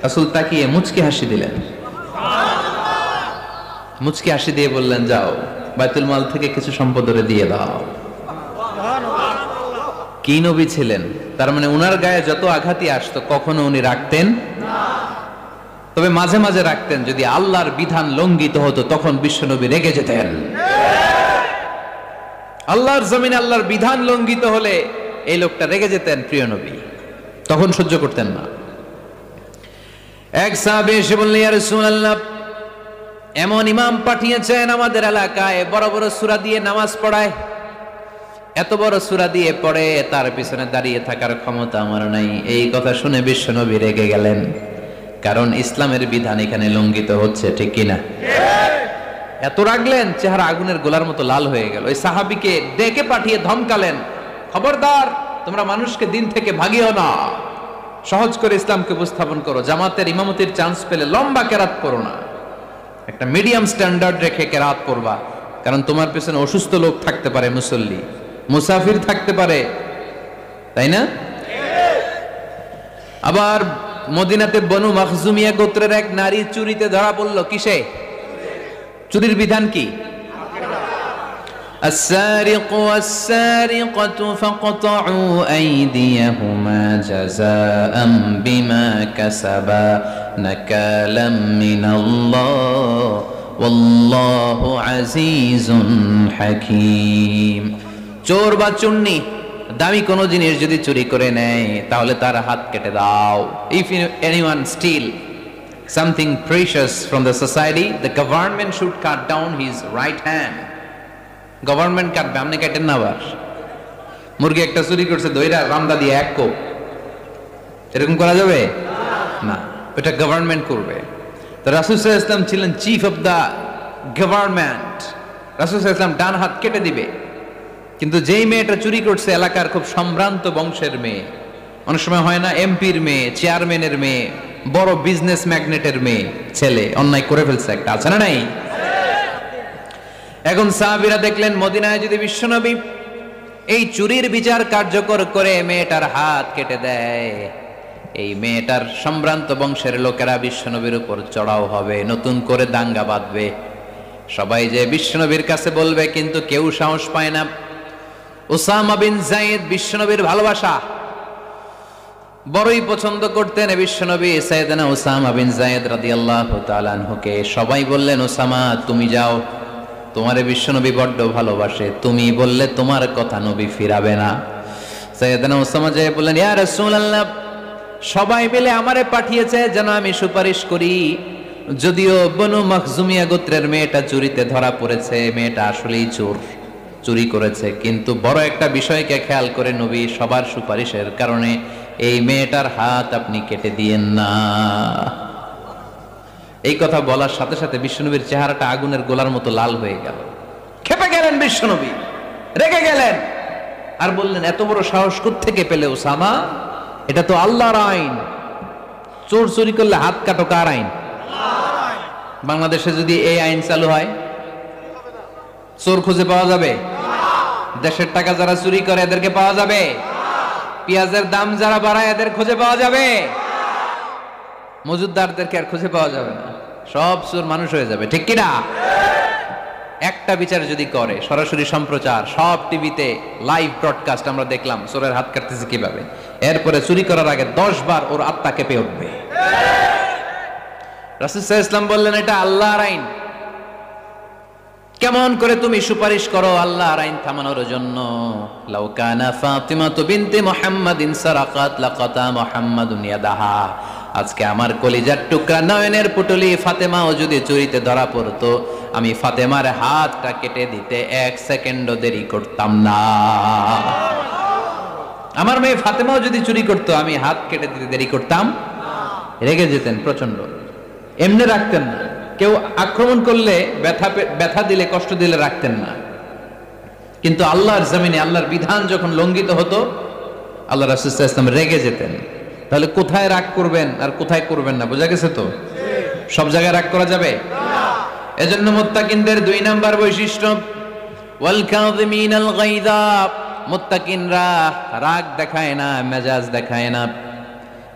Speaker 1: রাসূল তাকিয়ে মুচকি হাসি দিলেন। মুচকি হাসি দিয়ে বললেন, যাও বাইতুল মাল থেকে কিছু সম্পদ ওরে দিয়ে দাও। কি নবী ছিলেন! তার মানে উনার গায়ে যত আঘাতই আসতো কখনো উনি রাখতেন না, তবে মাঝে মাঝে রাখতেন। যদি আল্লাহর বিধান লঙ্ঘিত হতো তখন বিশ্বনবী রেগে যেতেন। আল্লাহর জমিনে আল্লাহর বিধান লঙ্ঘিত হলে এই লোকটা রেগে যেতেন, প্রিয় নবী তখন সহ্য করতেন না। এক সাহাবী এসে বললেন, ইয়া রাসূলুল্লাহ, এমন ইমাম পাঠিয়েছেন আমাদের এলাকায়, বড় বড় সূরা দিয়ে নামাজ পড়ায়, এত বড় সূরা দিয়ে পড়ে, তার পিছনে দাঁড়িয়ে থাকার ক্ষমতা আমার নাই। এই কথা শুনে বিশ্বনবী রেগে গেলেন, কারণ ইসলামের বিধান এখানে লঙ্ঘিত হচ্ছে, ঠিক কিনা? এত রাগলেন, চেহারা আগুনের গোলার মতো লাল হয়ে গেল। ওই সাহাবীকে ডেকে পাঠিয়ে ধমকালেন, খবরদার, তোমরা মানুষকে দিন থেকে ভাগিও না, সহজ করে ইসলামকে উপস্থাপন করো। জামাতের ইমামতির চান্স পেলে লম্বা কেরাত পড়ো না, একটা মিডিয়াম স্ট্যান্ডার্ড রেখে কেরাত পড়বা, কারণ তোমার পেছনে অসুস্থ লোক থাকতে পারে, মুসল্লি, মুসাফির থাকতে পারে, তাই না? আবার মদিনাতে বনু মাখজুমিয়া গোত্রের এক নারী চুরিতে ধরা পড়ল। কিসে? চুরির বিধান কি? السارق والسارقة فاقطعوا أيديهما جزاء بما كسبا نكالا من الله والله عزيز حكيم। চোর বা চুন্নি দামি কোনো জিনিস যদি চুরি করে নেয় তাহলে তার হাত কেটে দাও। If anyone steal something precious from the society, the government should cut down his right hand. Government কাটবে, আপনি কাটেন না। আবার মুরগি একটা চুরি করছে, দইরা রামদা দিয়ে এক কোপ, এরকম করা যাবে না, এটা গভর্নমেন্ট করবে। তো রাসূল সাল্লাল্লাহু আলাইহি ওয়াসাল্লাম ছিলেন চিফ অফ দা গভর্নমেন্ট, রাসূল সাল্লাল্লাহু আলাইহি ওয়াসাল্লাম ডান হাত কেটে দিবে। কিন্তু যেই মেয়েটা চুরি করছে এলাকার খুব সম্ভ্রান্ত বংশের মেয়ে, অনেক সময় হয় না এমপির মেয়ে, চেয়ারম্যানের মেয়ে, বড় বিজনেস ম্যাগনেটের মেয়ে, ছেলে অন্যায় করে ফেলছে একটা, আছে না নাই? এখন সাহাবীরা দেখলেন মদিনায় যদি বিশ্বনবী এই চুরির বিচার কার্যকর করে মেয়েটার হাত কেটে দেয়, এই মেয়েটার সম্ভ্রান্ত বংশের লোকেরা বিশ্বনবীর উপর চড়াও হবে, নতুন করে দাঙ্গা বাঁধবে, সবাই যে বিশ্বনবীর কাছে বলবে, কিন্তু কেউ সাহস পায় না। উসামা বিন যায়েদ বিশ্বনবীর ভালোবাসা বড়ই পছন্দ করতেন বিশ্বনবী। সাইয়েদনা উসামা বিন যায়েদ রাদিয়াল্লাহু তাআলা আনহুকে সবাই বললেন, উসামা তুমি যাও, তোমারে বিশ্বনবী বড্ড ভালোবাসে, তুমি বললে তোমার কথা নবী ফিরাবে না। সাইয়েদনা উসামা যায়ে বললেন, ইয়া রাসূলুল্লাহ, সবাই মিলে আমারে পাঠিয়েছে যেন আমি সুপারিশ করি, যদিও বনু মাখজুমিয়া গোত্রের মেয়েটা চুরিতে ধরা পড়েছে, মেয়েটা আসলেই চোর, চুরি করেছে, কিন্তু বড় একটা বিষয়কে খেয়াল করে নবী সবার সুপারিশের কারণে এই মেয়েটার হাত আপনি কেটে দিয়েন না। এই কথা বলার সাথে সাথে বিশ্বনবীর চেহারাটা আগুনের গোলার মতো লাল হয়ে গেল, ক্ষেপে গেলেন বিশ্বনবী, রেগে গেলেন, আর বললেন, এত বড় সাহস কোত্থেকে পেলে উসামা? এটা তো আল্লাহর আইন, চোর চুরি করলে হাত কাটো, কার আইন? বাংলাদেশে যদি এই আইন চালু হয় চোর খুঁজে পাওয়া যাবে? দেশের টাকা যারা চুরি করে এদেরকে পাওয়া যাবে? পেঁয়াজের দাম যারা বাড়ায় এদের খুঁজে পাওয়া যাবে? মজুদদারদেরকে আর খুঁজে পাওয়া যাবে না। সব সুর মানুষ হয়ে যাবে, ঠিক কিনা? একটা বিচার যদি করে, সরাসরি সম্প্রচার, সব টিভিতে লাইভ ব্রডকাস্ট আমরা দেখলাম চোরের হাত কাটতেছে কিভাবে, এরপরে চুরি করার আগে 10 বার ওর আত্মা কেঁপে উঠবে। রাসূল সাল্লাল্লাহু আলাইহি ওয়াসাল্লাম বললেন, এটা আল্লাহর আইন। কেমন করে তুমি সুপারিশ করো আল্লাহর আইন থামানোর জন্য? লাউ কানা ফাতিমাতু বিনতি মুহাম্মাদিন সারাকাত লাকাতা মুহাম্মাদুন ইয়াদাহা। আজকে আমার কলিজার টুকরা নয়নের পুটলি ফাতেমাও যদি চুরিতে ধরা পড়তো, আমি ফাতেমার হাতটা কেটে দিতে 1 সেকেন্ডও দেরি করতাম না। আমার মেয়ে ফাতেমাও যদি চুরি করতো, আমি হাত কেটে দিতে দেরি করতাম না। রেগে যেতেন প্রচন্ড, এমনি রাখতেন না। কেউ আক্রমণ করলে ব্যথা দিলে, কষ্ট দিলে রাখতেন না। কিন্তু আল্লাহর জমিনে আল্লাহর বিধান যখন লঙ্ঘিত হতো, আল্লাহ রাসূল সাল্লাল্লাহু আলাইহি ওয়াসাল্লাম রেগে যেতেন। তাহলে কোথায় রাগ করবেন আর কোথায় করবেন না বোঝা গেছে তো? সব জায়গায় রাগ করা যাবে না। এজন্য মুত্তাকিনদের 2 নাম্বার বৈশিষ্ট্য, ওয়াল কাযিমিনাল গায়যা। মুত্তাকিনরা রাগ দেখায় না, মেজাজ দেখায় না,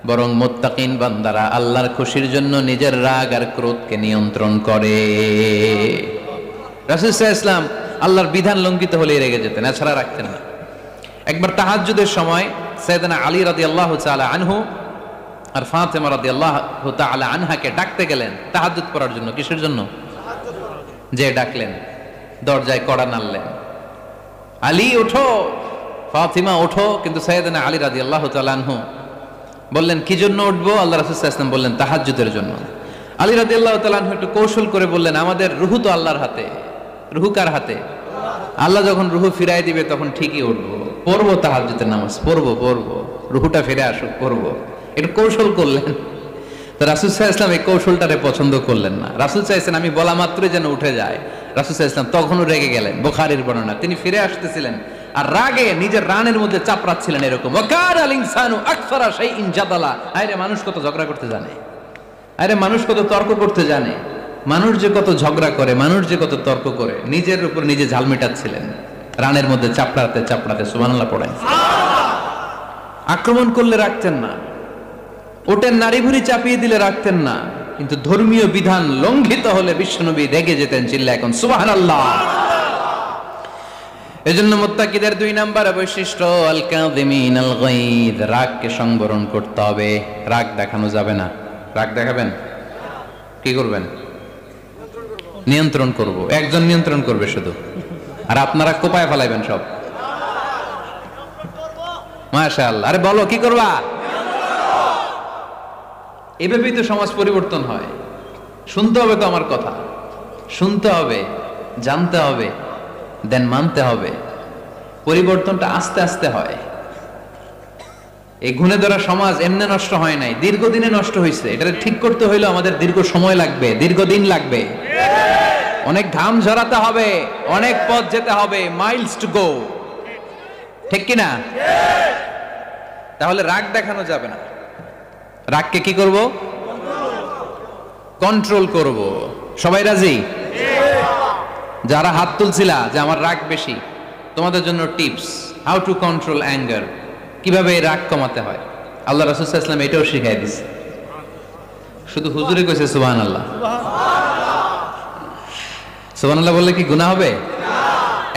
Speaker 1: বরং মুত্তাকিন বান্দারা আল্লাহর খুশির জন্য নিজের রাগ আর ক্রোধকে নিয়ন্ত্রণ করে। রাসূল সাল্লাল্লাহু আলাইহি ওয়াসাল্লাম আল্লাহর বিধান লঙ্ঘিত হলে রেগে যেতেন, এছাড়া রাখতেন না। একবার তাহাজ্জুদের সময় সাইয়েদনা আলী রাদিয়াল্লাহু তাআলা আনহু আর ফাতেমা রাদিয়াল্লাহু তাআলা আনহাকে ডাকতে গেলেন তাহাজ্জুদ পড়ার জন্য। কিসের জন্য? যে ডাকলেন, দরজায় কড়া নাড়লেন, আলী ওঠো, ফাতিমা ওঠো। কিন্তু সাইয়েদনা আলী রাদিয়াল্লাহু তাআলা আনহু বললেন, কি জন্য উঠবো? আল্লাহ রাসূল সাল্লাল্লাহু আলাইহি ওয়াসাল্লাম বললেন, তাহাজ্জুদের জন্য। আলী রাদিয়াল্লাহু তাআলা আনহু একটু কৌশল করে বললেন, আমাদের রুহু তো আল্লাহর হাতে। রুহু কার হাতে? আল্লাহ যখন রুহু ফিরাই দিবে তখন ঠিকই উঠবো, পড়বো তাহাজ্জুদের নামাজ, পড়বো, রুহুটা ফিরে আসুক, পড়বো। একটু কৌশল করলেন। তো রাসূল সাল্লাল্লাহু আলাইহি ওয়াসাল্লাম এই কৌশলটারে পছন্দ করলেন না। রাসূল চাইছেন আমি বলা মাত্রই যেন উঠে যায়। রাসূল সাল্লাল্লাহু আলাইহি ওয়াসাল্লাম তখনও রেগে গেলেন। বুখারীর বর্ণনা, তিনি ফিরে আসতেছিলেন আর রাগে নিজের রানের মধ্যে চাপড়াচ্ছিলেন এরকম, ওয়াকারাল ইনসানু আকসারা শাইইন জাদালা। আরে মানুষ কত ঝগড়া করতে জানে, আরে মানুষ কত তর্ক করতে জানে, মানুষ যে কত ঝগড়া করে, মানুষ যে কত তর্ক করে, নিজের উপর নিজে ঝাল মেটাচ্ছিলেন রানের মধ্যে চাপড়াতে চাপড়াতে। সুবহানাল্লাহ পড়েন। আক্রমণ করলে রাখতেন না, ওটের নারী ভুঁড়ি চাপিয়ে দিলে রাখতেন না, কিন্তু ধর্মীয় বিধান লঙ্ঘিত হলে বিশ্বনবী রেগে যেতেন, চিল্লা এখন সুবহানাল্লাহ। এজন্য মুত্তাকিদের 2 নাম্বার বৈশিষ্ট্য, আল কাযিমিনাল গায়দ। রাগকে সংবরণ করতে হবে, রাগ দেখানো যাবে না। রাগ দেখাবেন, কি করবেন? নিয়ন্ত্রণ করব। একজন নিয়ন্ত্রণ করবে শুধু, আর আপনারা কোপায় ফেলাইবেন সব। মাশাআল্লাহ। আরে বলো, কি করবা? এভাবেই তো সমাজ পরিবর্তন হয়। শুনতে হবে তো আমার কথা, শুনতে হবে, জানতে হবে, দেন মানতে হবে। পরিবর্তনটা আস্তে আস্তে হয়। এই গুণে ধরা সমাজ এমনি নষ্ট হয় নাই, দীর্ঘদিনে নষ্ট হয়েছে। এটা ঠিক করতে হইলে আমাদের দীর্ঘ সময় লাগবে, দীর্ঘদিন লাগবে, অনেক ঘাম ঝরাতে হবে, অনেক পথ যেতে হবে, মাইলস টু গো, ঠিক কিনা? তাহলে রাগ দেখানো যাবে না। রাগকে কি করব? কন্ট্রোল করব। সবাই রাজি? যারা হাত তুলছিলা যে আমার রাগ বেশি, তোমাদের জন্য tips, how to control anger, কিভাবে রাগ কমাতে হয়। আল্লাহ রাসূল সাল্লাল্লাহু আলাইহি ওয়াসাল্লাম এটাও শিখাই দিয়েছে। শুধু হুজুরে কইছে সুবহানাল্লাহ। সুবহানাল্লাহ বললে কি গুনাহ হবে?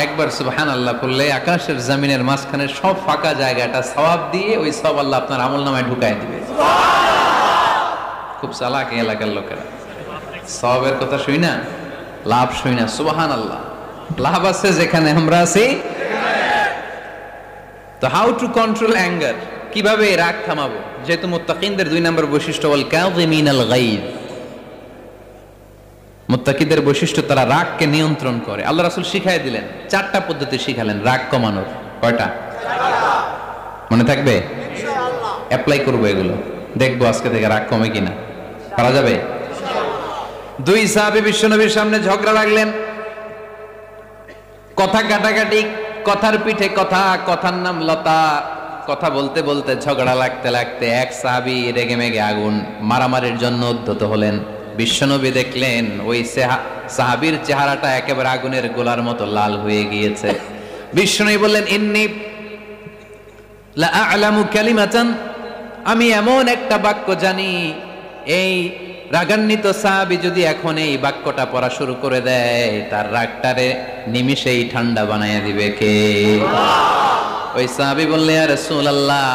Speaker 1: একবার সুবহানাল্লাহ বললে আকাশের জমিনের মাঝখানে সব ফাঁকা জায়গাটা সওয়াব দিয়ে ওই সওয়াব আল্লাহ আপনার আমলনামায় ঢুকায় দিবে। খুব চালাক এলাকার লোকেরা, সওয়াবের কথা শুই না, লাভ শুই না। সুবহানাল্লাহ, লাভ আছে যেখানে আমরা আছি। তো হাউ টু কন্ট্রোল অ্যাঙ্গার, কিভাবে রাগ থামাবো? যেহেতু মুত্তাকিনদের 2 নম্বর বৈশিষ্ট্য ওয়াল কাযিমিনাল গায়দ, মুত্তাকিদের বৈশিষ্ট্য তারা রাগকে নিয়ন্ত্রণ করে। আল্লাহ রাসূল শিখাই দিলেন, 4টা পদ্ধতি শিখালেন রাগ কমানোর। কয়টা মনে থাকবে? ইনশাআল্লাহ অ্যাপ্লাই করব এগুলো, দেখবো আজকে থেকে রাগ কমে কিনা। পারা যাবে? 2 সাহাবী বিশ্বনবীর সামনে ঝগড়া লাগলেন, কথা কাটাকাটি, কথার পিঠে কথা, কথার নাম লতা। কথা বলতে বলতে ঝগড়া লাগতে লাগতে এক সাহাবী রেগে মেগে আগুন, মারামারির জন্য উদ্ধত হলেন। বিশ্বনবী দেখলেন ওই সাহাবীর চেহারাটা একেবারে আগুনের গোলার মতো লাল হয়ে গিয়েছে। বিশ্বনবী বললেন, ইন্নী লা আ'লামু কালিমাতান, আমি এমন একটা বাক্য জানি, এই রাগান্বিত সাহাবী যদি এখন এই বাক্যটা পড়া শুরু করে দেয়, তার রাগটারে নিমিষেই ঠান্ডা বানাইয়া দিবে কে? ওই সাহাবী বললেন, ইয়া রাসূলুল্লাহ,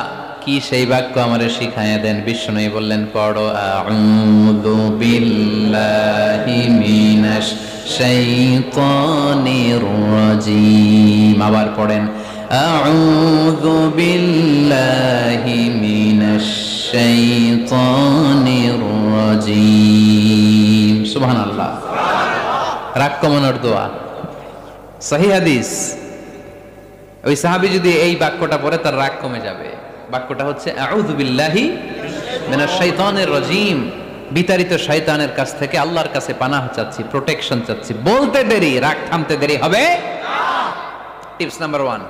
Speaker 1: কি সেই বাক্য আমারে শিখাইয়া দেন। বিশ্বনবী বললেন, পড়ো, আউযু বিল্লাহি মিনাশ শাইতানির রাজীম। আবার পড়েন, আউযু বিল্লাহি মিনাশ শাইতানির রাজীম। সুবহানাল্লাহ। রাগ কমানোর দোয়া, সহিহ হাদিস। ওই সাহাবী যদি এই বাক্যটা পড়ে তার রাগ কমে যাবে। বাক্যটা হচ্ছে আউযু বিল্লাহি মিনাশ শাইতানির রাজীম। বিতাড়িত শয়তানের কাছ থেকে আল্লাহর কাছে পানাহ চাচ্ছি, প্রোটেকশন চাচ্ছি। বলতে দেরি, রাগ থামতে দেরি হবে না। টিপস নাম্বার 1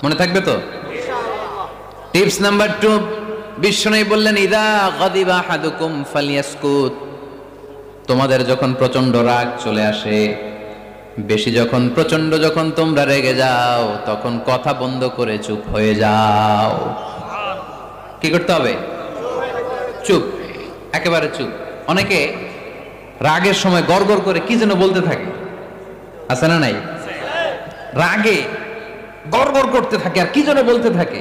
Speaker 1: মনে থাকবে তো? টিপস নাম্বার 2, বিশ্বনবী বললেন, ইদা গাদিবা আহাদুকুম ফালিয়াসকুত। তোমাদের যখন প্রচন্ড রাগ চলে আসে, বেশি যখন, প্রচন্ড যখন তোমরা রেগে যাও, তখন কথা বন্ধ করে চুপ হয়ে যাও। কি করতে হবে? চুপ, একেবারে চুপ। অনেকে রাগের সময় গড়গড় করে কি যেন বলতে থাকে, আছে না নাই? রাগে গড়গড় করতে থাকে আর কি যেন বলতে থাকে।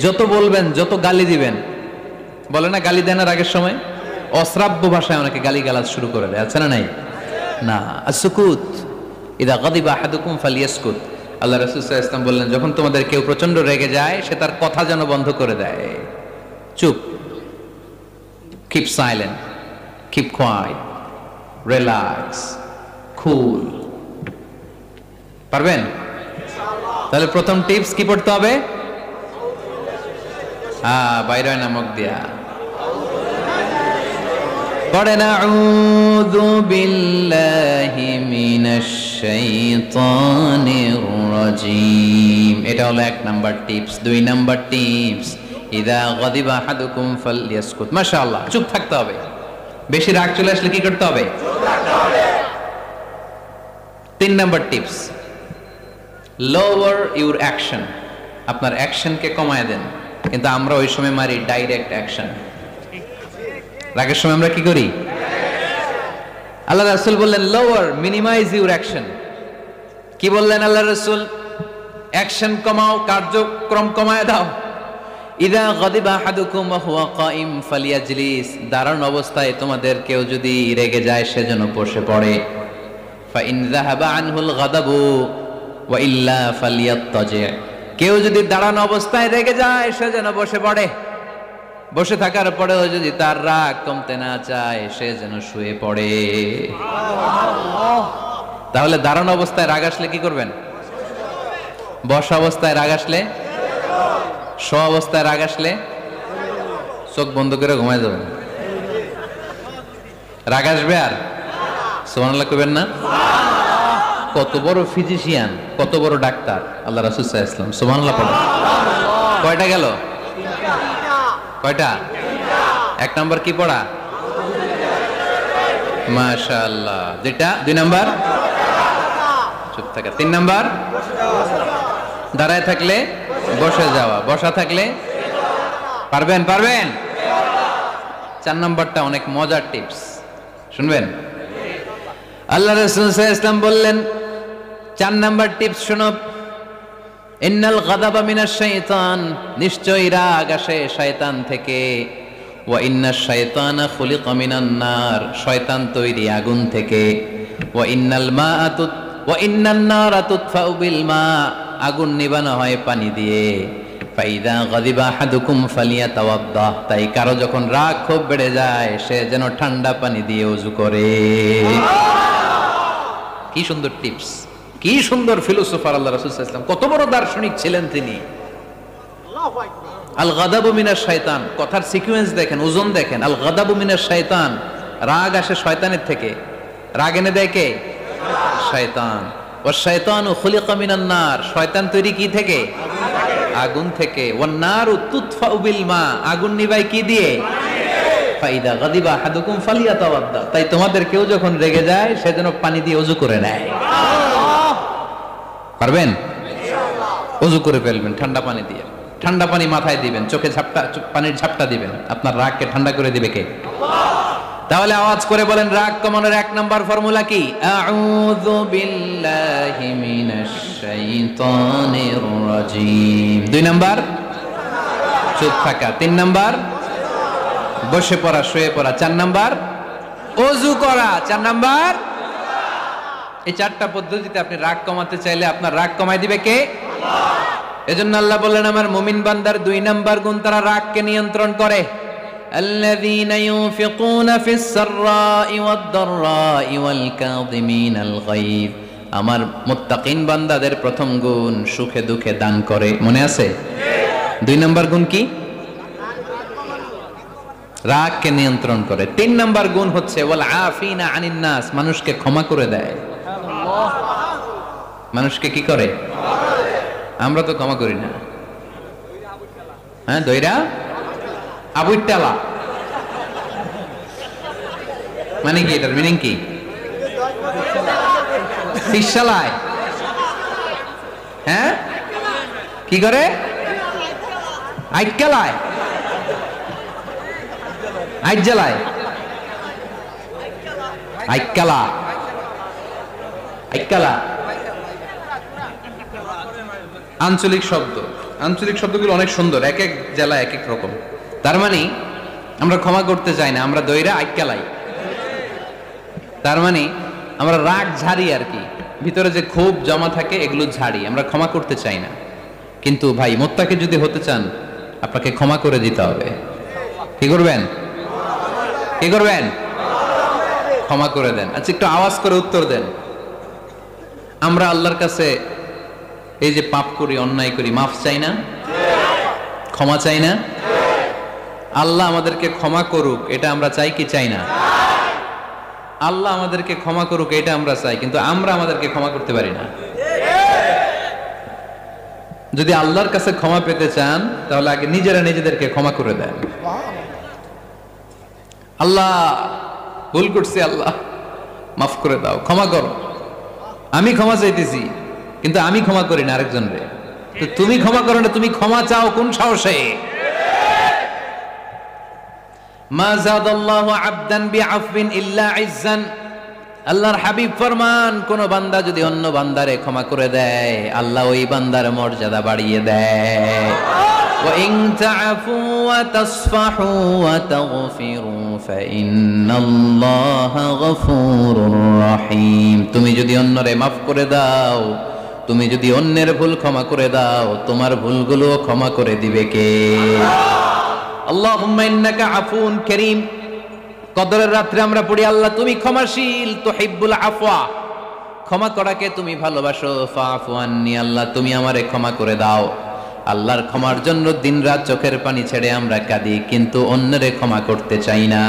Speaker 1: যত বলবেন, যত গালি দিবেন, বলে না গালি দেয় না রাগের সময়, অশ্রাব্য ভাষায় অনেকে গালি গালাজ শুরু করে দেয়, আছে না নাই? না, আসুকুত, ইদা গাদিবা আহাদুকুম ফালিয়াসকুত। আল্লাহ রাসূল সাল্লাল্লাহু আলাইহি ওয়াসাল্লাম বললেন, যখন তোমাদের কেউ প্রচন্ড রেগে যায়, সে তার কথা যেন বন্ধ করে দেয়। চুপ, keep silent, keep quiet, relax, cool. পারবেন? তাহলে প্রথম টিপস কি পড়তে হবে? বাইরে নামক দিয়া পড়েন, আউযু বিল্লাহি মিনাশ শাইতানির রাজীম। এটা হলো 1 নাম্বার টিপস। 2 নাম্বার টিপস, ইদা গাদিবা আহাদুকুম ফালইয়াসকুত। মাশাআল্লাহ, চুপ থাকতে হবে। বেশি রাগ চলে আসলে কি করতে হবে? চুপ থাকতে হবে। 3 number tips, lower your action. আপনার অ্যাকশনকে কমায় দেন। কিন্তু আমরা ওই সময় মারি ডাইরেক্ট অ্যাকশন। রাগের সময় আমরা কি করি? আল্লাহ রাসূল বললেন, লোয়ার, মিনিমাইজ ইউর অ্যাকশন। কি বললেন আল্লাহ রাসূল? অ্যাকশন কমাও, কার্যক্রম কমায় দাও। ইদা গাদিবা আহাদুকুম ওয়া হুয়া কাইম ফালিয়াজলিস। দাঁড়ানো অবস্থায় তোমাদের কেউ যদি রেগে যায়, সে যেন বসে পড়ে। ফা ইন যাহাবা আনহুল গাদাবু ওয়া ইল্লা ফালিয়াত্তাজি। কেউ যদি দাঁড়ানো অবস্থায় রেগে যায়, সে যেন বসে পড়ে। বসে থাকার পরেও যদি তার রাগ কমতে না চায়, সে যেন শুয়ে পড়ে। তাহলে দাঁড়ানো অবস্থায় রাগ আসলে কি করবেন? বসা অবস্থায় রাগ আসলে, শোয়া অবস্থায় রাগ আসলে চোখ বন্ধ করে ঘুমায় যাবেন। রাগ আসবে আর সুবহানাল্লাহ কইবেন না? কত বড় ফিজিশিয়ান, কত বড় ডাক্তার আল্লাহ রাসূল সাল্লাল্লাহু আলাইহি ওয়াসাল্লাম। সুবহানাল্লাহ পড়েন। কয়টা গেল? কয়টা? 1 নাম্বার কি পড়া? মাশাআল্লাহ। যেটা 2 নাম্বার চুপ থাকা। 3 নাম্বার দাঁড়ায় থাকলে বসে যাওয়া, বসা থাকলে পারবেন? 4 নাম্বারটা অনেক মজার টিপস, শুনবেন? আল্লাহ রাসূল সাল্লাল্লাহু আলাইহি ওয়াসাল্লাম বললেন, 4 নাম্বার টিপস শুনো, ইন্নাল গাদাবা মিনাশ শাইতান। নিশ্চয়ই রাগ আসে শয়তান থেকে। ওয়া ইন্নাশ শাইতানা খুলিকা মিনান নার। শয়তান তৈরি আগুন থেকে। ওয়া ইন্নান নারা তুতফাউ বিল মা। আগুন নিবানো হয় পানি দিয়ে। ফাইদা গাদিবা আহাদুকুম ফালিয়াতাওয়াদ্দা। তাই কারো যখন রাগ খুব বেড়ে যায়, সে যেন ঠান্ডা পানি দিয়ে ওযু করে। কি সুন্দর টিপস, কি সুন্দর ফিলোসোফার আল্লাহ রাসূল সাল্লাল্লাহু আলাইহি ওয়াসাল্লাম। কত বড় দার্শনিক ছিলেন তিনি। আল গাদাবু মিনাশ শাইতান, কথার সিকোয়েন্স দেখেন, ওজন দেখেন। আল গাদাবু মিনাশ শাইতান, রাগ আসে শয়তানের থেকে। রাগ এনে দেয় কে? শয়তান। ওয়া শাইতানু খুলিকা মিনান নার। শয়তান তৈরি কি থেকে? আগুন থেকে। ওয়ান নারু তুতফাউ বিল মা। আগুন নিভায় কি দিয়ে? ফাইদা গাদিবা আহাদুকুম ফালিয়াতাওয়াদ্দা। তাই তোমাদের কেউ যখন রেগে যায়, সে যেন পানি দিয়ে ওযু করে নেয়। পারবেন? ওযু করে ফেলবেন ঠান্ডা পানি দিয়ে। ঠান্ডা পানি মাথায় দিবেন, চোখে পানির ঝাপটা দিবেন। আপনার রাগকে ঠান্ডা করে দিবে কে? তাহলে আওয়াজ করে বলেন রাগ কমানোর এক নাম্বার ফর্মুলা কি? আউযু বিল্লাহি মিনাশ শাইতানির রাজিম। 2 নাম্বার চুপ থাকা। 3 নাম্বার বসে পড়া, শুয়ে পড়া। 4 নাম্বার ওযু করা। 4 নাম্বার। এই 4টা পদ্ধতিতে আপনি রাগ কমাতে চাইলে আপনার রাগ কমাই দিবে কে? আল্লাহ। এজন্য আল্লাহ বললেন আমার মুমিন বান্দার 2 নাম্বার গুণ, তারা রাগকে নিয়ন্ত্রণ করে। الذين ينفقون في السراء والضراء والكاظمين الغيظ। আমার মুত্তাকিন বান্দাদের প্রথম গুণ সুখে দুঃখে দান করে। মনে আছে? 2 নাম্বার গুণ কি? রাগকে নিয়ন্ত্রণ করে। 3 নাম্বার গুণ হচ্ছে ওয়াল আফিনা আনিন নাস, মানুষকে ক্ষমা করে দেয়। মানুষকে কি করে? আমরা তো ক্ষমা করি না। হ্যাঁ, দইরা আবুইটালা মানে কি? এটার মিনিং কি? ফিশালায়। হ্যাঁ, কি করে? আইকালায়, আইজালায়, আইকালা, আইকালা আঞ্চলিক শব্দ। আঞ্চলিক শব্দগুলো অনেক সুন্দর, এক এক জেলায় এক এক রকম। তার মানে আমরা ক্ষমা করতে চাই না, আমরা দইরা আইকালাই। তার মানে আমরা রাগ ঝাড়ি আর কি, ভিতরে যে ক্ষোভ জমা থাকে এগুলো ঝাড়ি, আমরা ক্ষমা করতে চাই না। কিন্তু ভাই মুত্তাকি যদি হতে চান আপনাকে ক্ষমা করে দিতে হবে। কি করবেন? কি করবেন? ক্ষমা করে দেন। আচ্ছা, একটু আওয়াজ করে উত্তর দেন। আমরা আল্লাহর কাছে এই যে পাপ করি, অন্যায় করি, মাফ চাই না? ক্ষমা চাই না? আল্লাহ আমাদেরকে ক্ষমা করুক, এটা আমরা চাই কি চাই না? আল্লাহ আমাদেরকে ক্ষমা করুক এটা আমরা চাই, কিন্তু আমরা আমাদেরকে ক্ষমা করতে পারি না। যদি আল্লাহর কাছে ক্ষমা পেতে চান তাহলে আগে নিজেরা নিজেদেরকে ক্ষমা করে দেন। আল্লাহ ভুল করছি, আল্লাহ মাফ করে দাও, ক্ষমা করো। আমি ক্ষমা চাইতেছি কিন্তু আমি ক্ষমা করি না আরেকজনরে। তো তুমি ক্ষমা করো না, তুমি ক্ষমা চাও কোন সাহসে? মা যাদাল্লাহু আবদান বিআফবিন ইল্লা ইজ্জান। আল্লাহর হাবিব ফরমান, কোন বান্দা যদি অন্য বান্দারে ক্ষমা করে দেয় আল্লাহ ওই বান্দার মর্যাদা বাড়িয়ে দেয়। ওয়া ইন তা'ফু ওয়া তাসফাহু ওয়া তাগফিরু ফাইন্নাল্লাহা গফুরুর রহিম। তুমি যদি অন্যরে মাফ করে দাও, তুমি যদি অন্যের ভুল ক্ষমা করে দাও, তোমার ভুলগুলো ক্ষমা করে দিবে কে? আল্লাহুম্মা ইন্নাকা আফুন কারীম। কদরের রাত্রে আমরা পড়ি আল্লাহ তুমি ক্ষমাশীল, তুহিব্বুল আফওয়া, ক্ষমা করাকে তুমি ভালোবাসো। ফাআফু আন্নি, আল্লাহ তুমি আমারে ক্ষমা করে দাও। আল্লাহর ক্ষমার জন্য দিনরাত চোখের পানি ছেড়ে আমরা কাঁদি, কিন্তু অন্যরে ক্ষমা করতে চাই না।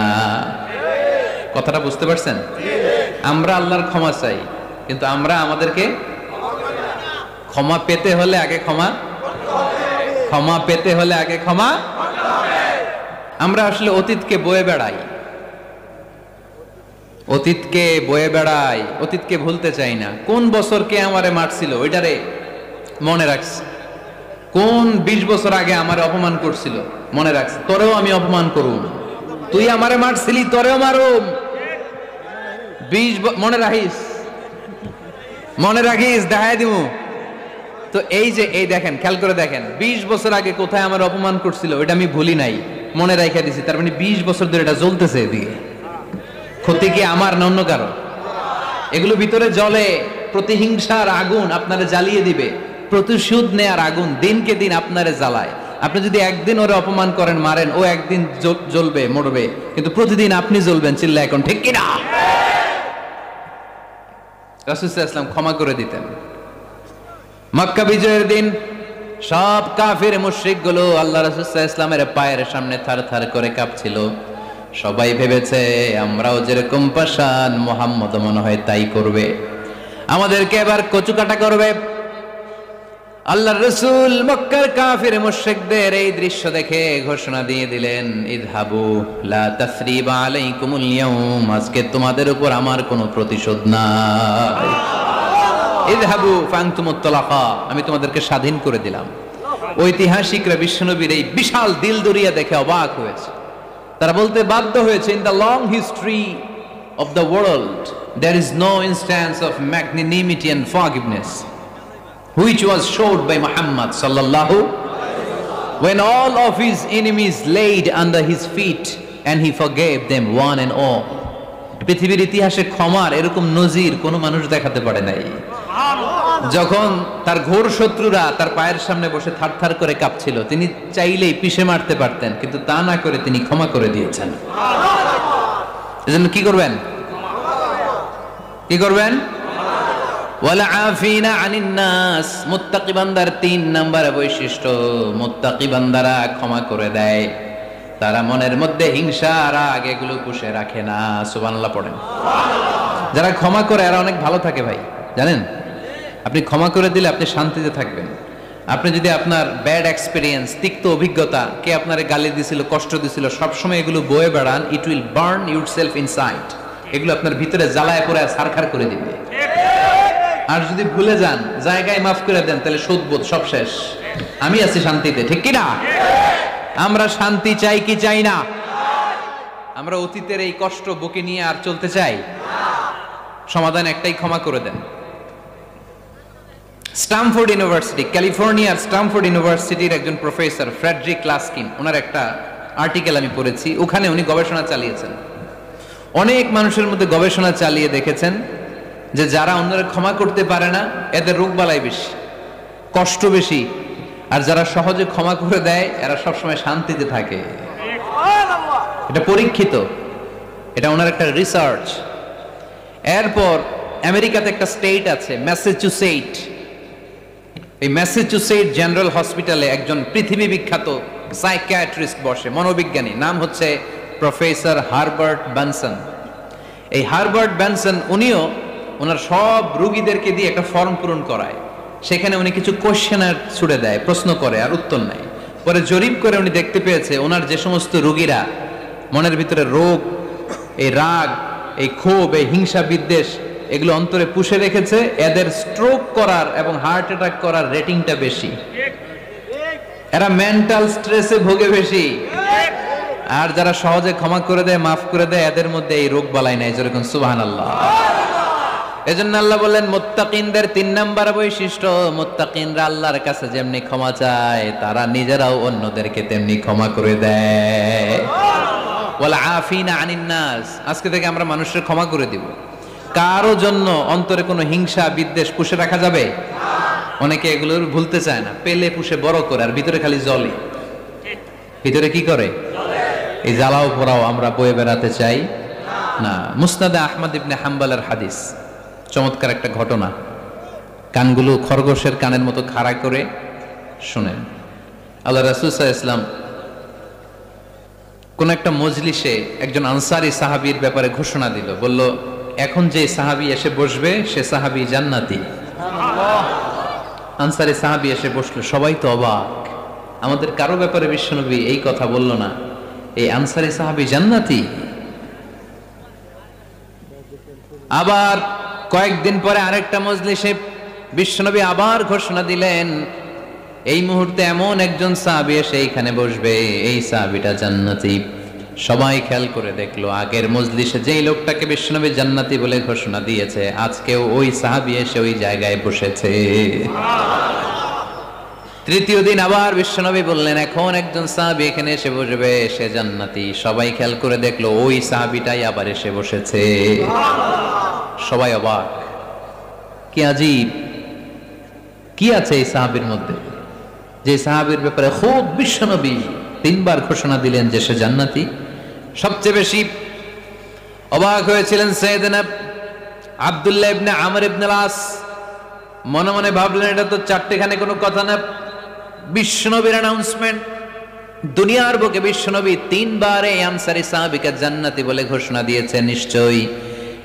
Speaker 1: কথাটা বুঝতে পারছেন? আমরা আল্লাহর ক্ষমা চাই, কিন্তু আমরা আমাদেরকে ক্ষমা পেতে হলে আগে ক্ষমা, ক্ষমা পেতে হলে আগে ক্ষমা। আমরা আসলে অতীতকে বয়ে বেড়াই, অতীতকে বয়ে বেড়াই, অতীতকে ভুলতে চাই না। কোন বছর কে আমারে মারছিল ওইটারে মনে রাখছি, কোন 20 বছর আগে আমারে অপমান করছিল মনে রাখছি, তোরেও আমি অপমান করুম। তুই আমারে মারছিলি, তোরেও মারুম। 20 মনে রাখিস, মনে রাখিস, দেখাই দিমু। তো এই যে এই দেখেন, খেয়াল করে দেখেন, 20 বছর আগে কোথায় আমার অপমান করছিল ওইটা আমি ভুলি নাই, মনে রাখা দিছি। তার মানে 20 বছর ধরে এটা জ্বলতেছে এদিকে। ক্ষতি কি আমার না অন্য কারো? এগুলো ভিতরে জ্বলে, প্রতিহিংসার আগুন আপনারে জ্বালিয়ে দিবে, প্রতিশোধ নেয়ার আগুন দিনকে দিন আপনারে জ্বালায়। আপনি যদি একদিন ওরে অপমান করেন, মারেন, ও একদিন জ্বলবে, মরবে, কিন্তু প্রতিদিন আপনি জ্বলবেন। চিল্লা এখন ঠিক কিনা? রাসূল সাল্লাল্লাহু আলাইহি ওয়াসাল্লাম ক্ষমা করে দিতেন। মক্কা বিজয়ের দিন সব কাফির মুশরিক গুলো আল্লাহ রাসূল সাল্লাল্লাহু আলাইহি ওয়াসাল্লামের পায়ের সামনে থারথার করে কাঁপছিল। সবাই ভেবেছে আমরাও যেরকম পাষাণ, মুহাম্মদ মনে হয় তাই করবে, আমাদেরকে এবার কচুকাটা করবে। আল্লাহর রাসূল মক্কার কাফির মুশরিকদের এই দৃশ্য দেখে ঘোষণা দিয়ে দিলেন, ইযহাবু লা তাসরিবা আলাইকুমুল ইয়াউম, আজকে তোমাদের উপর আমার কোনো প্রতিশোধ নাই। ইযহাবু ফানতুমুত তালাকা, আমি তোমাদেরকে স্বাধীন করে দিলাম। ঐতিহাসিকরা বিশ্বনবীর এই বিশাল দিল দরিয়া দেখে অবাক হয়েছে। তারা বলতে বাধ্য হয়েছে, in the long history of the world there is no instance of magnanimity and forgiveness which was showed by Muhammad sallallahu when all of his enemies laid under his feet and he forgave them one and all. পৃথিবীর ইতিহাসে ক্ষমার এরকম নজির কোন মানুষ দেখাতে পারে নাই। যখন তার ঘোর শত্রুরা তার পায়ের সামনে বসে থারথার করে কাঁপছিল, তিনি চাইলেই পিষে মারতে পারতেন, কিন্তু তা না করে তিনি ক্ষমা করে দিয়েছেন। এজন্য কি করবেন? কি করবেন? ওয়ালা আফিনা আনিন নাস। মুত্তাকি বান্দার 3 নাম্বার বৈশিষ্ট্য, মুত্তাকি বান্দারা ক্ষমা করে দেয়, তারা মনের মধ্যে হিংসা রাগ এগুলো পুষে রাখে না। সুবহানাল্লাহ পড়েন। যারা ক্ষমা করে এরা অনেক ভালো থাকে ভাই, জানেন? আপনি ক্ষমা করে দিলে আপনি শান্তিতে থাকবেন। আপনি যদি আপনার ব্যাড এক্সপেরিয়েন্স, তিক্ত অভিজ্ঞতা, কে আপনারে গালি দিছিল, কষ্ট দিছিল, সবসময় এগুলো বয়ে বেড়ান, it will burn yourself inside. এগুলো আপনার ভিতরে জ্বালায় পড়ে ছারখার করে দিবে। আর যদি ভুলে যান, জায়গায় মাফ করে দেন, তাহলে সুদবোধ সব শেষ, আমি আছি শান্তিতে, ঠিক কি না? আমরা শান্তি চাই কি চাই না? আমরা অতীতের এই কষ্ট বুকে নিয়ে আর চলতে চাই? সমাধান একটাই, ক্ষমা করে দেন। স্ট্যামফোর্ড ইউনিভার্সিটি, ক্যালিফোর্নিয়ার স্ট্যামফোর্ড ইউনিভার্সিটির একজন প্রফেসর ফ্রেডরিক লাস্কিন, ওনার একটা আর্টিকেল আমি পড়েছি, ওখানে উনি গবেষণা চালিয়েছেন। অনেক মানুষের মধ্যে গবেষণা চালিয়ে দেখেছেন যে যারা অন্যরা ক্ষমা করতে পারে না, এদের রোগবালাই বেশি, কষ্ট বেশি, আর যারা সহজে ক্ষমা করে দেয় এরা সবসময় শান্তিতে থাকে। এটা পরীক্ষিত, এটা ওনার একটা রিসার্চ। এরপর আমেরিকাতে একটা স্টেট আছে ম্যাসাচুসেট। এই ম্যাসাচুসেট জেনারেল হসপিটালে একজন পৃথিবী বিখ্যাত সাইকিয়াট্রিস্ট বসে, মনোবিজ্ঞানী, নাম হচ্ছে প্রফেসর হারবার্ট বেনসন। এই হারবার্ট বেনসন উনিও ওনার সব রোগীদেরকে দিয়ে একটা ফর্ম পূরণ করায়, সেখানে উনি কিছু কোশ্চেনার ছুড়ে দেয়, প্রশ্ন করে আর উত্তর নেয়। পরে জরিপ করে উনি দেখতে পেয়েছে ওনার যে সমস্ত রোগীরা মনের ভিতরে রোগ, এই রাগ, এই ক্ষোভ, এই হিংসা বিদ্বেষ এগুলো অন্তরে পুষে রেখেছে, এদের স্ট্রোক করার এবং হার্ট অ্যাটাক করার রেটিংটা বেশি, এরা মেন্টাল স্ট্রেসে ভোগে বেশি। আর যারা সহজে ক্ষমা করে দেয়, মাফ করে দেয়, এদের মধ্যে এই রোগ বালাই নাই। যেরকম সুবহানাল্লাহ। এজন্য আল্লাহ বললেন মুত্তাকিনদের 3 নাম্বার বৈশিষ্ট্য, মুত্তাকিনরা আল্লাহর কাছে যেমনি ক্ষমা চায়, তারা নিজেরাও অন্যদেরকে তেমনি ক্ষমা করে দেয়। ওয়াল আফিনা আনিন নাস। আজকে থেকে আমরা মানুষের ক্ষমা করে দিব। কারো জন্য অন্তরে কোনো হিংসা বিদ্বেষ পুষে রাখা যাবে? অনেকে এগুলো ভুলতে চায় না, পেলে পুষে বড় করে, আর ভিতরে খালি জ্বলে। ভিতরে কি করে? এই জ্বালাও পোড়াও আমরা বয়ে বেড়াতে চাই না। মুসনাদে আহমদ ইবনে হাম্বলের হাদিস, চমৎকার একটা ঘটনা, কানগুলো খরগোশের কানের মতো খাড়া করে শুনেন। আল্লাহ রাসূল সাল্লাল্লাহু আলাইহি ওয়াসাল্লাম কোন একটা মজলিসে একজন আনসারী সাহাবীর ব্যাপারে ঘোষণা দিল, বলল এখন যে সাহাবী এসে বসবে সে সাহাবী জান্নাতি। আনসারী সাহাবী এসে বসলো, সবাই তো অবাক, আমাদের কারো ব্যাপারে বিশ্বনবী এই কথা বলল না, এই আনসারী সাহাবী জান্নাতি। আবার কয়েকদিন পরে আরেকটা মজলিসে বিশ্বনবী আবার ঘোষণা দিলেন, এই মুহূর্তে এমন একজন সাহাবী এসে এইখানে বসবে, এই সাহাবীটা জান্নাতি। সবাই খেয়াল করে দেখলো, আগের মজলিসে যেই লোকটাকে বিশ্বনবী জান্নাতি বলে ঘোষণা দিয়েছে, আজকেও ওই সাহাবী এসে ওই জায়গায় বসেছে। তৃতীয় দিন আবার বিশ্বনবী বললেন, এখন একজন সাহাবী এখানে এসে বসবে, সে জান্নাতি। সবাই খেয়াল করে দেখলো, ওই সাহাবীটাই আবার এসে বসেছে। সবাই অবাক, কি আজীব, কি আছে এই সাহাবীর মধ্যে, যে সাহাবীর ব্যাপারে খুব বিশ্বনবী 3 বার ঘোষণা দিলেন যে সে জান্নাতি। সবচেয়ে বেশি অবাক হয়েছিলেন সাইয়েদনা আব্দুল্লাহ ইবনে আমর ইবনে আস। মনে মনে ভাবলেন, এটা তো চারটেখানে কোনো কথা না, বিশ্বনবীর অ্যানাউন্সমেন্ট। দুনিয়ার বুকে বিশ্বনবী 3 বার এই আনসারী সাহাবীকে জান্নাতি বলে ঘোষণা দিয়েছে, নিশ্চয়ই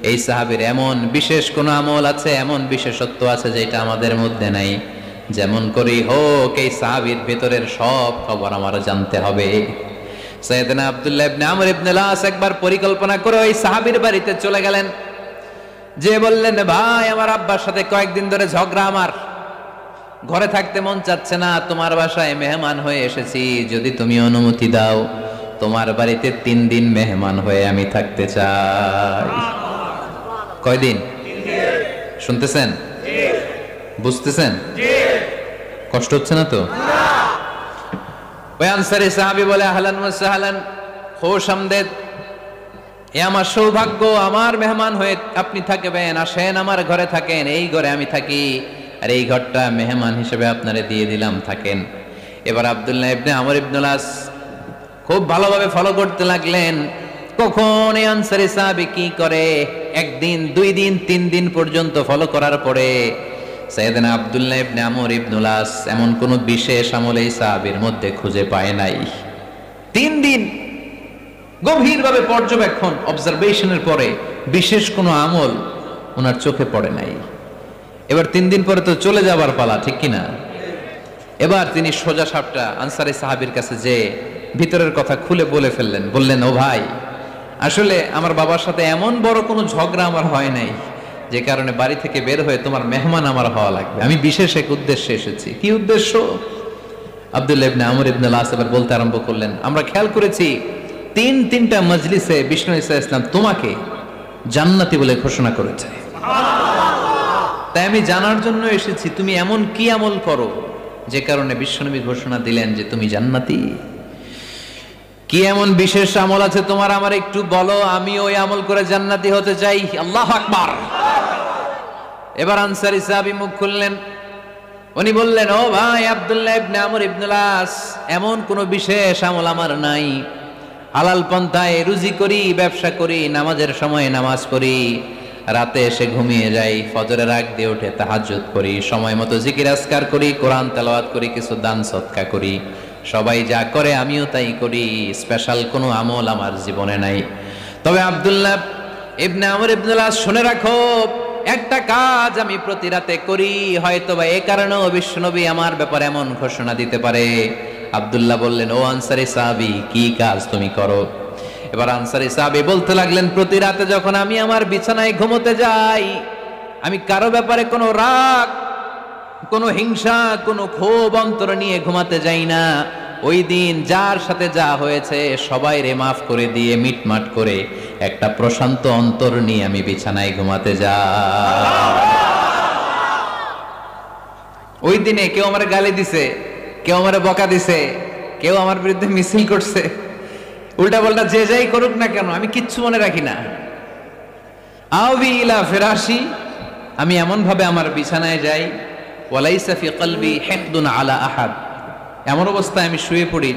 Speaker 1: এই সাহাবীর এমন বিশেষ কোন আমল আছে, এমন বিশেষত্ব আছে যেটা আমাদের মধ্যে নাই। যেমন করেই হোক এই সাহাবীর ভেতরের সব খবর আমার জানতে হবে। সাইয়েদনা আব্দুল্লাহ ইবনে আমর ইবনে আস একবার পরিকল্পনা করে ওই সাহাবীর বাড়িতে চলে গেলেন, যে বললেন, ভাই আমার আব্বার সাথে কয়েকদিন ধরে ঝগড়া, আমার ঘরে থাকতে মন চাচ্ছে না, তোমার বাসায় মেহমান হয়ে এসেছি, যদি তুমি অনুমতি দাও তোমার বাড়িতে 3 দিন মেহমান হয়ে আমি থাকতে চাই। কয়দিন? শুনতেছেন? বুঝতেছেন? কষ্ট হচ্ছে না তো? ওই আনসারী সাহাবী বলে, আহলান ওয়া সাহলান, খোশ আমদেদ, এ আমার সৌভাগ্য, আমার মেহমান হয়ে আপনি থাকবেন, আসেন আমার ঘরে থাকেন, এই ঘরে আমি থাকি, আর এই ঘরটা মেহমান হিসেবে আপনারে দিয়ে দিলাম, থাকেন। এবার আব্দুল্লাহ ইবনে আমর ইবনুল আস খুব ভালোভাবে ফলো করতে লাগলেন, কখন এই আনসারী সাহাবী কি করে। 1 দিন 2 দিন 3 দিন পর্যন্ত ফলো করার পরে সাইয়েদনা আব্দুল্লাহ ইবনে আমর ইবনুল আস এমন কোন বিশেষ আমল এই সাহাবীর মধ্যে খুঁজে পায় নাই। 3 দিন গভীরভাবে পর্যবেক্ষণ, অবজারভেশনের পরে বিশেষ কোনো আমল ওনার চোখে পড়ে নাই। এবার 3 দিন পরে তো চলে যাবার পালা, ঠিক কিনা? এবার তিনি সোজা সাপটা আনসারী সাহাবীর কাছে যে ভিতরের কথা খুলে বলে ফেললেন, বললেন, ও ভাই, আসলে আমার বাবার সাথে এমন বড় কোনো ঝগড়া আমার হয় নাই যে কারণে বাড়ি থেকে বের হয়ে তোমার মেহমান আমার হওয়া লাগবে। আমি বিশেষ এক উদ্দেশ্যে এসেছি। কি উদ্দেশ্য? আব্দুল্লাহ ইবনে আমর ইবনুল আস এবার বলতে আরম্ভ করলেন, আমরা খেয়াল করেছি 3টা মজলিসে বিষ্ণু ঈসা ইসলাম তোমাকে জান্নাতি বলে ঘোষণা করেছে। তাই আমি জানার জন্য এসেছি তুমি এমন কি আমল করো যে কারণে বিশ্বনবী ঘোষণা দিলেন যে তুমি জান্নাতি। কি এমন বিশেষ আমল আছে তোমার, আমার একটু বলো, আমি ওই আমল করে জান্নাতি হতে চাই। আল্লাহু আকবার। এবার আনসারী সাহাবী মুখ খুললেন, উনি বললেন, ও ভাই আব্দুল্লাহ ইবনে আমর ইবনুল আস, এমন কোনো বিশেষ আমল আমার নাই। হালাল পন্থায় রুজি করি, ব্যবসা করি, নামাজের সময় নামাজ পড়ি, রাতে এসে ঘুমিয়ে যাই, ফজরের আগ দিয়ে উঠে তাহাজ্জুদ করি, সময় মতো জিকির আজকার করি, কোরআন তেলাওয়াত করি, কিছু দান সদকা করি। সবাই যা করে আমিও তাই করি, স্পেশাল কোনো আমল আমার জীবনে নাই। তবে আব্দুল্লাহ ইবনে আমর ইবনুল আস, শুনে রাখো, একটা কাজ আমি প্রতি রাতে করি, হয়তোবা এই কারণেও বিশ্বনবী আমার ব্যাপারে এমন ঘোষণা দিতে পারে। আব্দুল্লাহ বললেন, ও আনসারী সাহাবী, কি কাজ তুমি করো? এবার আনসারী সাহাবী বলতে লাগলেন, প্রতি রাতে যখন আমি আমার বিছানায় ঘুমোতে যাই, আমি কারো ব্যাপারে কোনো রাগ, কোনো হিংসা, কোনো ক্ষোভ অন্তরে নিয়ে ঘুমাতে যাই না। ওই দিন যার সাথে যা হয়েছে সবাই রে মাফ করে দিয়ে মিটমাট করে একটা প্রশান্ত অন্তর নিয়ে আমি বিছানায় ঘুমাতে যাই। ওই দিনে কেউ আমার গালি দিছে, কেউ আমার বকা দিছে, কেউ আমার বিরুদ্ধে মিছিল করছে, উল্টা পাল্টা যে যাই করুক না কেন, আমি কিচ্ছু মনে রাখি না। আওবি ইলা ফিরাশি, আমি এমন ভাবে আমার বিছানায় যাই, ওয়ালাইসা ফি কলবি হিকদুন আলা আহাদ, এমন অবস্থায় আমি শুয়ে পড়ি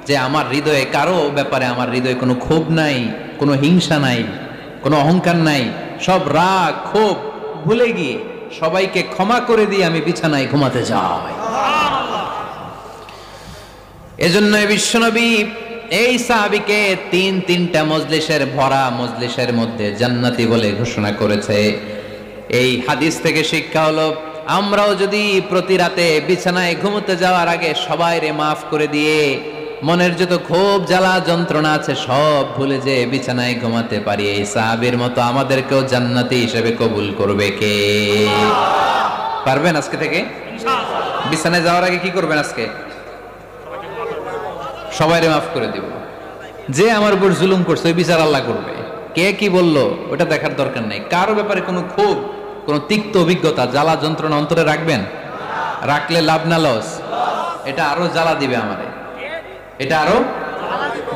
Speaker 1: যে আমার হৃদয়ে কারো ব্যাপারে আমার হৃদয়ে কোনো ক্ষোভ নাই, কোনো হিংসা নাই, কোনো অহংকার নাই, সব রাগ ক্ষোভ ভুলে গিয়ে সবাইকে ক্ষমা করে দিয়ে আমি বিছানায় ঘুমাতে যাই। এজন্য বিশ্বনবী এই সাহাবীকে 3টা মজলিসের ভরা মজলিসের মধ্যে জান্নাতি বলে ঘোষণা করেছে। এই হাদিস থেকে শিক্ষা হলো, আমরাও যদি প্রতি রাতে বিছানায় ঘুমোতে যাওয়ার আগে সবাইরে মাফ করে দিয়ে মনের যত ক্ষোভ জ্বালা যন্ত্রণা আছে সব ভুলে যে বিছানায় ঘুমাতে পারি, এই সাহাবীর মতো আমাদেরকেও জান্নাতি হিসেবে কবুল করবে কে? পারবেন আজকে থেকে? বিছানায় যাওয়ার আগে কি করবেন? আজকে সবাইরে মাফ করে দিব। যে আমার উপর জুলুম করছে ওই বিচার আল্লাহ করবে। কে কি বললো ওটা দেখার দরকার নাই। কারো ব্যাপারে কোনো ক্ষোভ, কোনো তিক্ত অভিজ্ঞতা, জ্বালা যন্ত্রণা অন্তরে রাখবেন? রাখলে লাভ না লস? এটা আরো জ্বালা দিবে আমারে, এটা আরো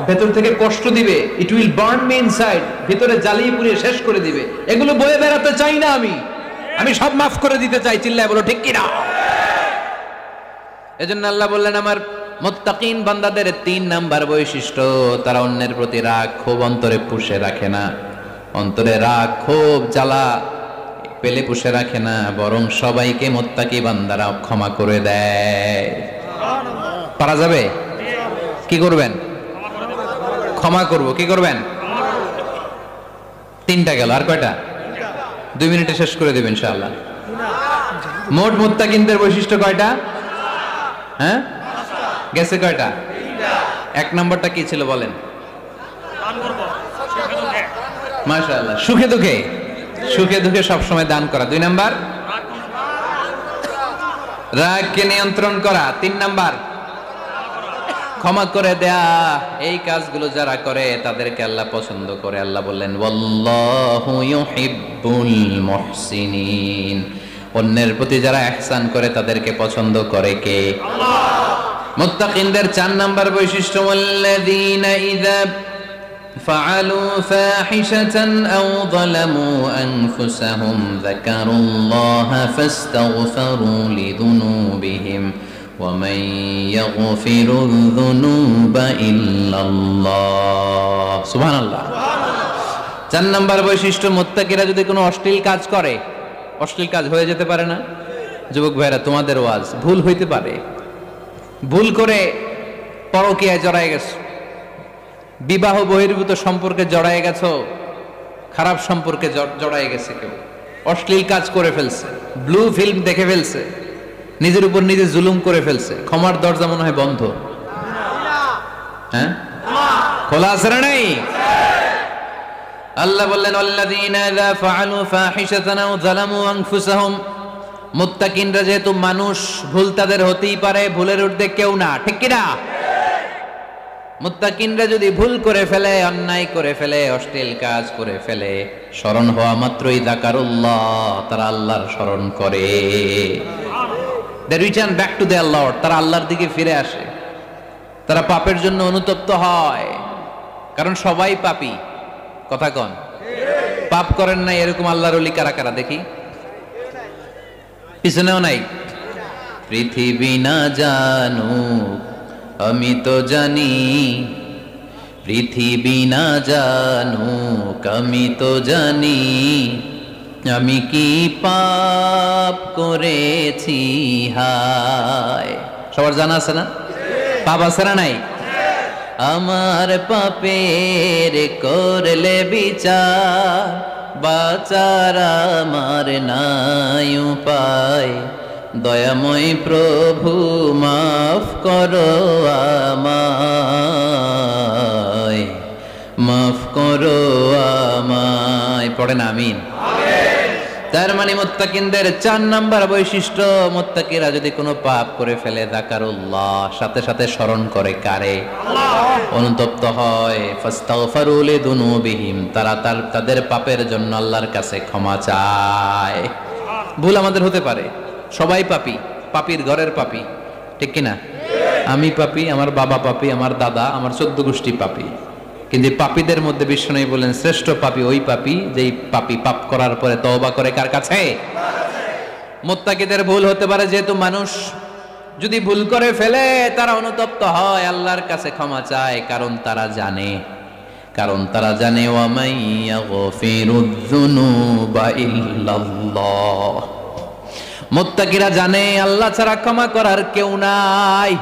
Speaker 1: ভেতর থেকে কষ্ট দিবে। It will burn me inside, ভিতরে জ্বালিয়ে পুড়িয়ে শেষ করে দিবে। এগুলো বয়ে বেড়াতে চাই না আমি সব মাফ করে দিতে চাই। চিল্লায় বলো ঠিক কিনা? এজন্য আল্লাহ বললেন, আমার মুত্তাকিন বান্দাদের 3 নাম্বার বৈশিষ্ট্য, তারা অন্যের প্রতি রাগ ক্ষোভ অন্তরে পুষে রাখে না। অন্তরে রাগ ক্ষোভ জ্বালা পেলে পুষে রাখে না, বরং সবাইকে মুত্তাকি বান্দারা ক্ষমা করে দেয়। পারা যাবে? কি করবেন? ক্ষমা করব। কি করবেন? 3টা গেল, আর কয়টা? 2 মিনিটে শেষ করে দেবেন ইনশাআল্লাহ। মোট মুত্তাকিনদের বৈশিষ্ট্য কয়টা? হ্যাঁ, গেছে কয়টা? 1 নম্বরটা কি ছিল বলেন? মাশাআল্লাহ, সুখে দুঃখে, সুখে দুঃখে সবসময় দান করা। 2 নাম্বার রাগকে নিয়ন্ত্রণ করা। 3 নাম্বার ক্ষমা করে দেয়া, এই কাজগুলো যারা করে তাদেরকে আল্লাহ পছন্দ করে। আল্লাহ বললেন ওয়াল্লাহু ইউহিব্বুল মুহসিনিন, অন্যের প্রতি যারা ইহসান করে তাদেরকে পছন্দ করে কে? আল্লাহ। মুত্তাকিনদের 4 নাম্বার বৈশিষ্ট্য ওয়াল্লাযীনা ইযা ফাআলু ফাহিশাতান আও যালামু আনফুসাহুম যাকারুল্লাহা ফাস্তাগফিরু লিযুনুবিহিম ওয়া মান ইয়াগফিরুয যুনুবা ইল্লাল্লাহ। সুবহানাল্লাহ। 4 নাম্বার বৈশিষ্ট্য, মুত্তাকিরা যদি কোনো অশ্লীল কাজ করে, অশ্লীল কাজ হয়ে যেতে পারে না? যুবক ভাইরা, তোমাদের ওয়াজ ভুল হইতে পারে। ভুল করে পরকীয়ায় জড়ায় গেছো, বিবাহ বহির্ভূত সম্পর্কে জড়ায় গেছো, খারাপ সম্পর্কে জড়ায় গেছে, কেউ অশ্লীল কাজ করে ফেলছে, ব্লু ফিল্ম দেখে ফেলছে, নিজের উপর নিজে জুলুম করে ফেলছে, ক্ষমার দরজা মনে হয় বন্ধ। হ্যাঁ, খোলা আছে না নাই? আল্লাহ বললেন আল্লাযীনা ইযা ফাআলু ফাহিশাতান আও যালামু আনফুসাহুম, মুত্তাকিনরা যেহেতু মানুষ, ভুল তাদের হতেই পারে, ভুলের ঊর্ধ্বে কেউ না, ঠিক কি না? মুত্তাকিনরা যদি ভুল করে ফেলে, অন্যায় করে ফেলে, অশ্লীল কাজ করে ফেলে, স্মরণ হওয়া মাত্রই যাকারুল্লাহ, তারা আল্লাহর স্মরণ করে। They return back to their lord, তারা আল্লাহর দিকে ফিরে আসে, তারা পাপের জন্য অনুতপ্ত হয়। কারণ সবাই পাপী, কথা কন। পাপ করেন নাই এরকম আল্লাহর ওলি কারা কারা দেখি? পিছনেও নাই। পৃথিবী না জানুক আমি তো জানি, পৃথিবী না জানুক আমি তো জানি, আমি কি পাপ করেছি হায়। সবার জানা আছে না? পাপ আছে না নাই? আমার পাপের করলে বিচার, বাঁচার আমার নাই উপায়, দয়াময় প্রভু মাফ করো আমায়, মাফ করো আমায়। পড়েন আমিন। তার মানে মুত্তাকিনদের 4 নাম্বার বৈশিষ্ট্য, মুত্তাকিরা যদি কোনো পাপ করে ফেলে যাকারুল্লাহ, সাথে সাথে স্মরণ করে কারে? আল্লাহ। অনুতপ্ত হয়, ফাস্তাগফিরু লিযুনুবিহিম, তারা তাদের পাপের জন্য আল্লাহর কাছে ক্ষমা চায়। ভুল আমাদের হতে পারে, সবাই পাপী, পাপীর ঘরের পাপী, ঠিক কি না? আমি পাপী, আমার বাবা পাপী, আমার দাদা, আমার 14 গোষ্ঠী পাপী। কিন্তু পাপীদের মধ্যে বিশ্বনবী বলেন শ্রেষ্ঠ পাপী ওই পাপী যেই পাপী পাপ করার পরে তওবা করে কার কাছে? মুত্তাকিদের ভুল হতে পারে, যেহেতু মানুষ, যদি ভুল করে ফেলে তারা অনুতপ্ত হয়, আল্লাহর কাছে ক্ষমা চায়, কারণ তারা জানে ওয়া মান ইয়াগফিরুয যুনুবা ইল্লাল্লাহ। মুত্তাকিরা জানে আল্লাহ ছাড়া ক্ষমা করার কেউ নাই।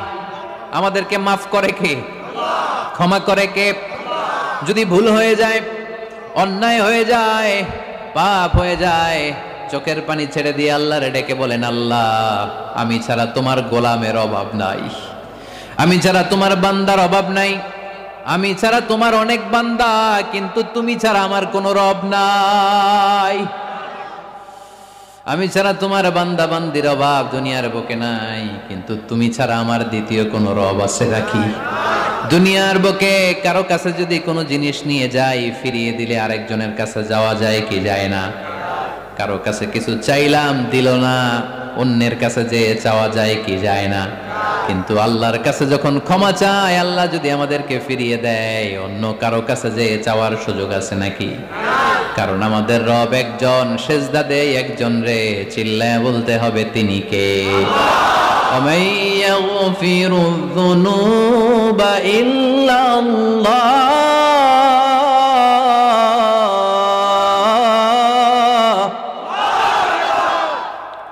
Speaker 1: আমাদেরকে মাফ করে কে? আল্লাহ। ক্ষমা করে কে? যদি ভুল হয়ে যায়, অন্যায় হয়ে যায়, পাপ হয়ে যায়, চোখের পানি ছেড়ে দিয়ে আল্লাহরে ডেকে বলেন আল্লাহ আমি ছাড়া তোমার গোলামের অভাব নাই, আমি ছাড়া তোমার বান্দার অভাব নাই, আমি ছাড়া তোমার অনেক বান্দা, কিন্তু তুমি ছাড়া আমার কোনো রব নাই। আমি ছাড়া তোমার বান্দা বান্দির অভাব দুনিয়ার বুকে নাই, কিন্তু তুমি ছাড়া আমার দ্বিতীয় কোনো রব আছে নাকি? দুনিয়ার বুকে কারো কাছে যদি কোনো জিনিস নিয়ে যাই, ফিরিয়ে দিলে আরেকজনের কাছে যাওয়া যায় কি যায় না? কারো কাছে কিছু চাইলাম দিল না, অন্যের কাছে যে চাওয়া যায় কি যায় না? কিন্তু আল্লাহর কাছে যখন ক্ষমা চাই, আল্লাহ যদি আমাদেরকে ফিরিয়ে দেয়, অন্য কারো কাছে যে চাওয়ার সুযোগ আছে নাকি? কারণ আমাদের রব একজন, সেজদা দেয় একজন রে, চিল্লায় বলতে হবে তিনি কে? ومن يغفر الذنوب إلا الله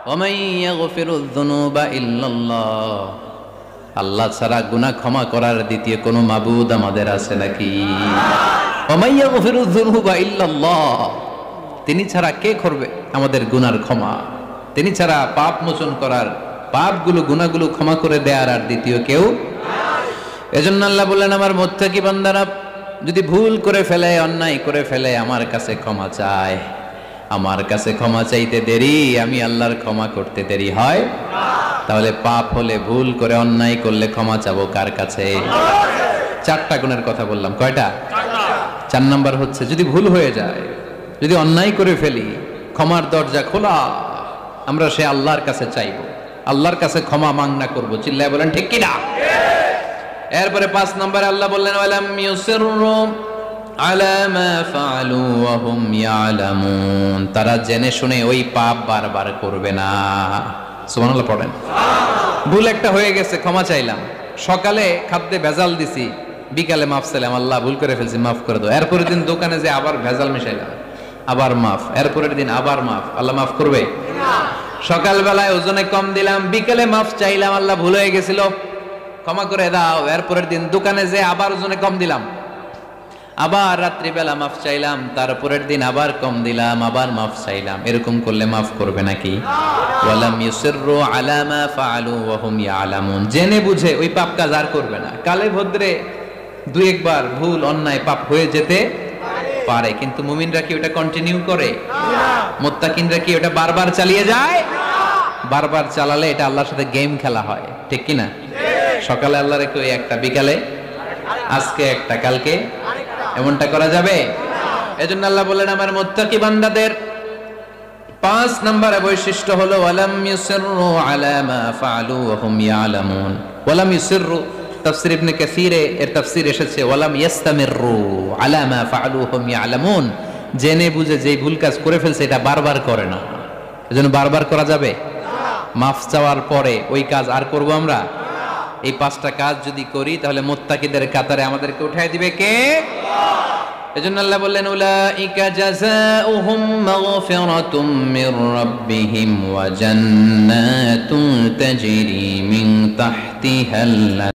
Speaker 1: ومن يغفر الذنوب إلا الله। আল্লাহ ছাড়া গুনাহ ক্ষমা করার দ্বিতীয় কোনো মাবুদ আমাদের আছে নাকি? ومن يغفر الذنوب إلا الله, তিনি ছাড়া কে করবে আমাদের গুনার ক্ষমা? তিনি ছাড়া পাপ মোচন করার, পাপগুলো গুনাহগুলো ক্ষমা করে দেয়ার আর দ্বিতীয় কেউ? এজন্য আল্লাহ বললেন আমার মুত্তাকি বান্দারা যদি ভুল করে ফেলে, অন্যায় করে ফেলে, আমার কাছে ক্ষমা চায়। আমার কাছে ক্ষমা চাইতে দেরি, আমি আল্লাহর ক্ষমা করতে দেরি হয়? তাহলে পাপ হলে, ভুল করে, অন্যায় করলে ক্ষমা চাবো কার কাছে? চারটা গুণের কথা বললাম, কয়টা? 4 নাম্বার হচ্ছে যদি ভুল হয়ে যায়, যদি অন্যায় করে ফেলি, ক্ষমার দরজা খোলা, আমরা সে আল্লাহর কাছে চাইবো, আল্লাহর কাছে ক্ষমা মাংনা করবো। চিল্লায় বলেন ঠিক কিনা? এরপরে 5 নম্বরে আল্লাহ বললেন ওয়ালাম ইউসিররু আলা মা ফাআলু ওয়া হুম ইয়ালামুন, তারা জেনে শুনে ওই পাপ বারবার করবে না। সুবহানাল্লাহ পড়েন। ভুল একটা হয়ে গেছে, ক্ষমা চাইলাম, সকালে খাদ্যে ভেজাল দিছি, বিকালে মাফ চাইলাম, আল্লাহ ভুল করে ফেলছি, মাফ করে দাও। এরপরের দিন দোকানে যে আবার ভেজাল মিশাইলাম, আবার মাফ, এরপরের দিন আবার মাফ, আল্লাহ মাফ করবে না। সকালবেলায় ওজনে কম দিলাম, বিকেলে মাফ চাইলাম, আল্লাহ ভুল হয়ে গেছিল, ক্ষমা করে দাও। এরপরের দিন দোকানে যে আবার ওজনে কম দিলাম, আবার রাত্রিবেলা মাফ চাইলাম, তারপরের দিন আবার কম দিলাম, আবার মাফ চাইলাম। এরকম করলে মাফ করবে নাকি? ওয়ালাম ইউসিররু আলা মা ফাআলু ওয়া হুম ইয়ালামুন, জেনে বুঝে ওই পাপ কাজ আর করবে না। কালে ভদ্রে 2 একবার ভুল অন্যায় পাপ হয়ে যেতে পারে, কিন্তু মুমিনরা কি ওটা কন্টিনিউ করে? মুত্তাকিনরা কি ওটা বারবার চালিয়ে যায়? বারবার চালালে এটা আল্লাহর সাথে গেম খেলা হয়, ঠিক কি না? সকালে আল্লাহ রেখে ওই একটা, বিকালে আজকে একটা, কালকে এমনটা করা যাবে? এজন্য আল্লাহ বললেন আমার মুত্তাকি বান্দাদের 5 নম্বরে বৈশিষ্ট্য হলো ওয়ালাম ইউসিররু আলা মা ফাআলু ওয়া হুম ইয়ালামুন। ওয়ালাম ইউসিররু, তাফসীর ইবনে কাসীরে এর তাফসীর এসেছে ওয়ালাম ইস্তামিররু আলা মা ফাআলু ওয়া হুম ইয়ালামুন, জেনে বুঝে যেই ভুল কাজ করে ফেলছে এটা বারবার করে না। এজন্য বারবার করা যাবে? মাফ চাওয়ার পরে ওই কাজ আর করব আমরা? এই 5টা কাজ যদি করি তাহলে মুত্তাকিদের কাতারে আমাদেরকে উঠায় দিবে কে? এজন্য আল্লাহ বললেন উলাইকা জাযাউহুম মাগফিরাতুম মির রাব্বিহিম ওয়া জান্নাতুন তাজরি মিন তাহতিহাল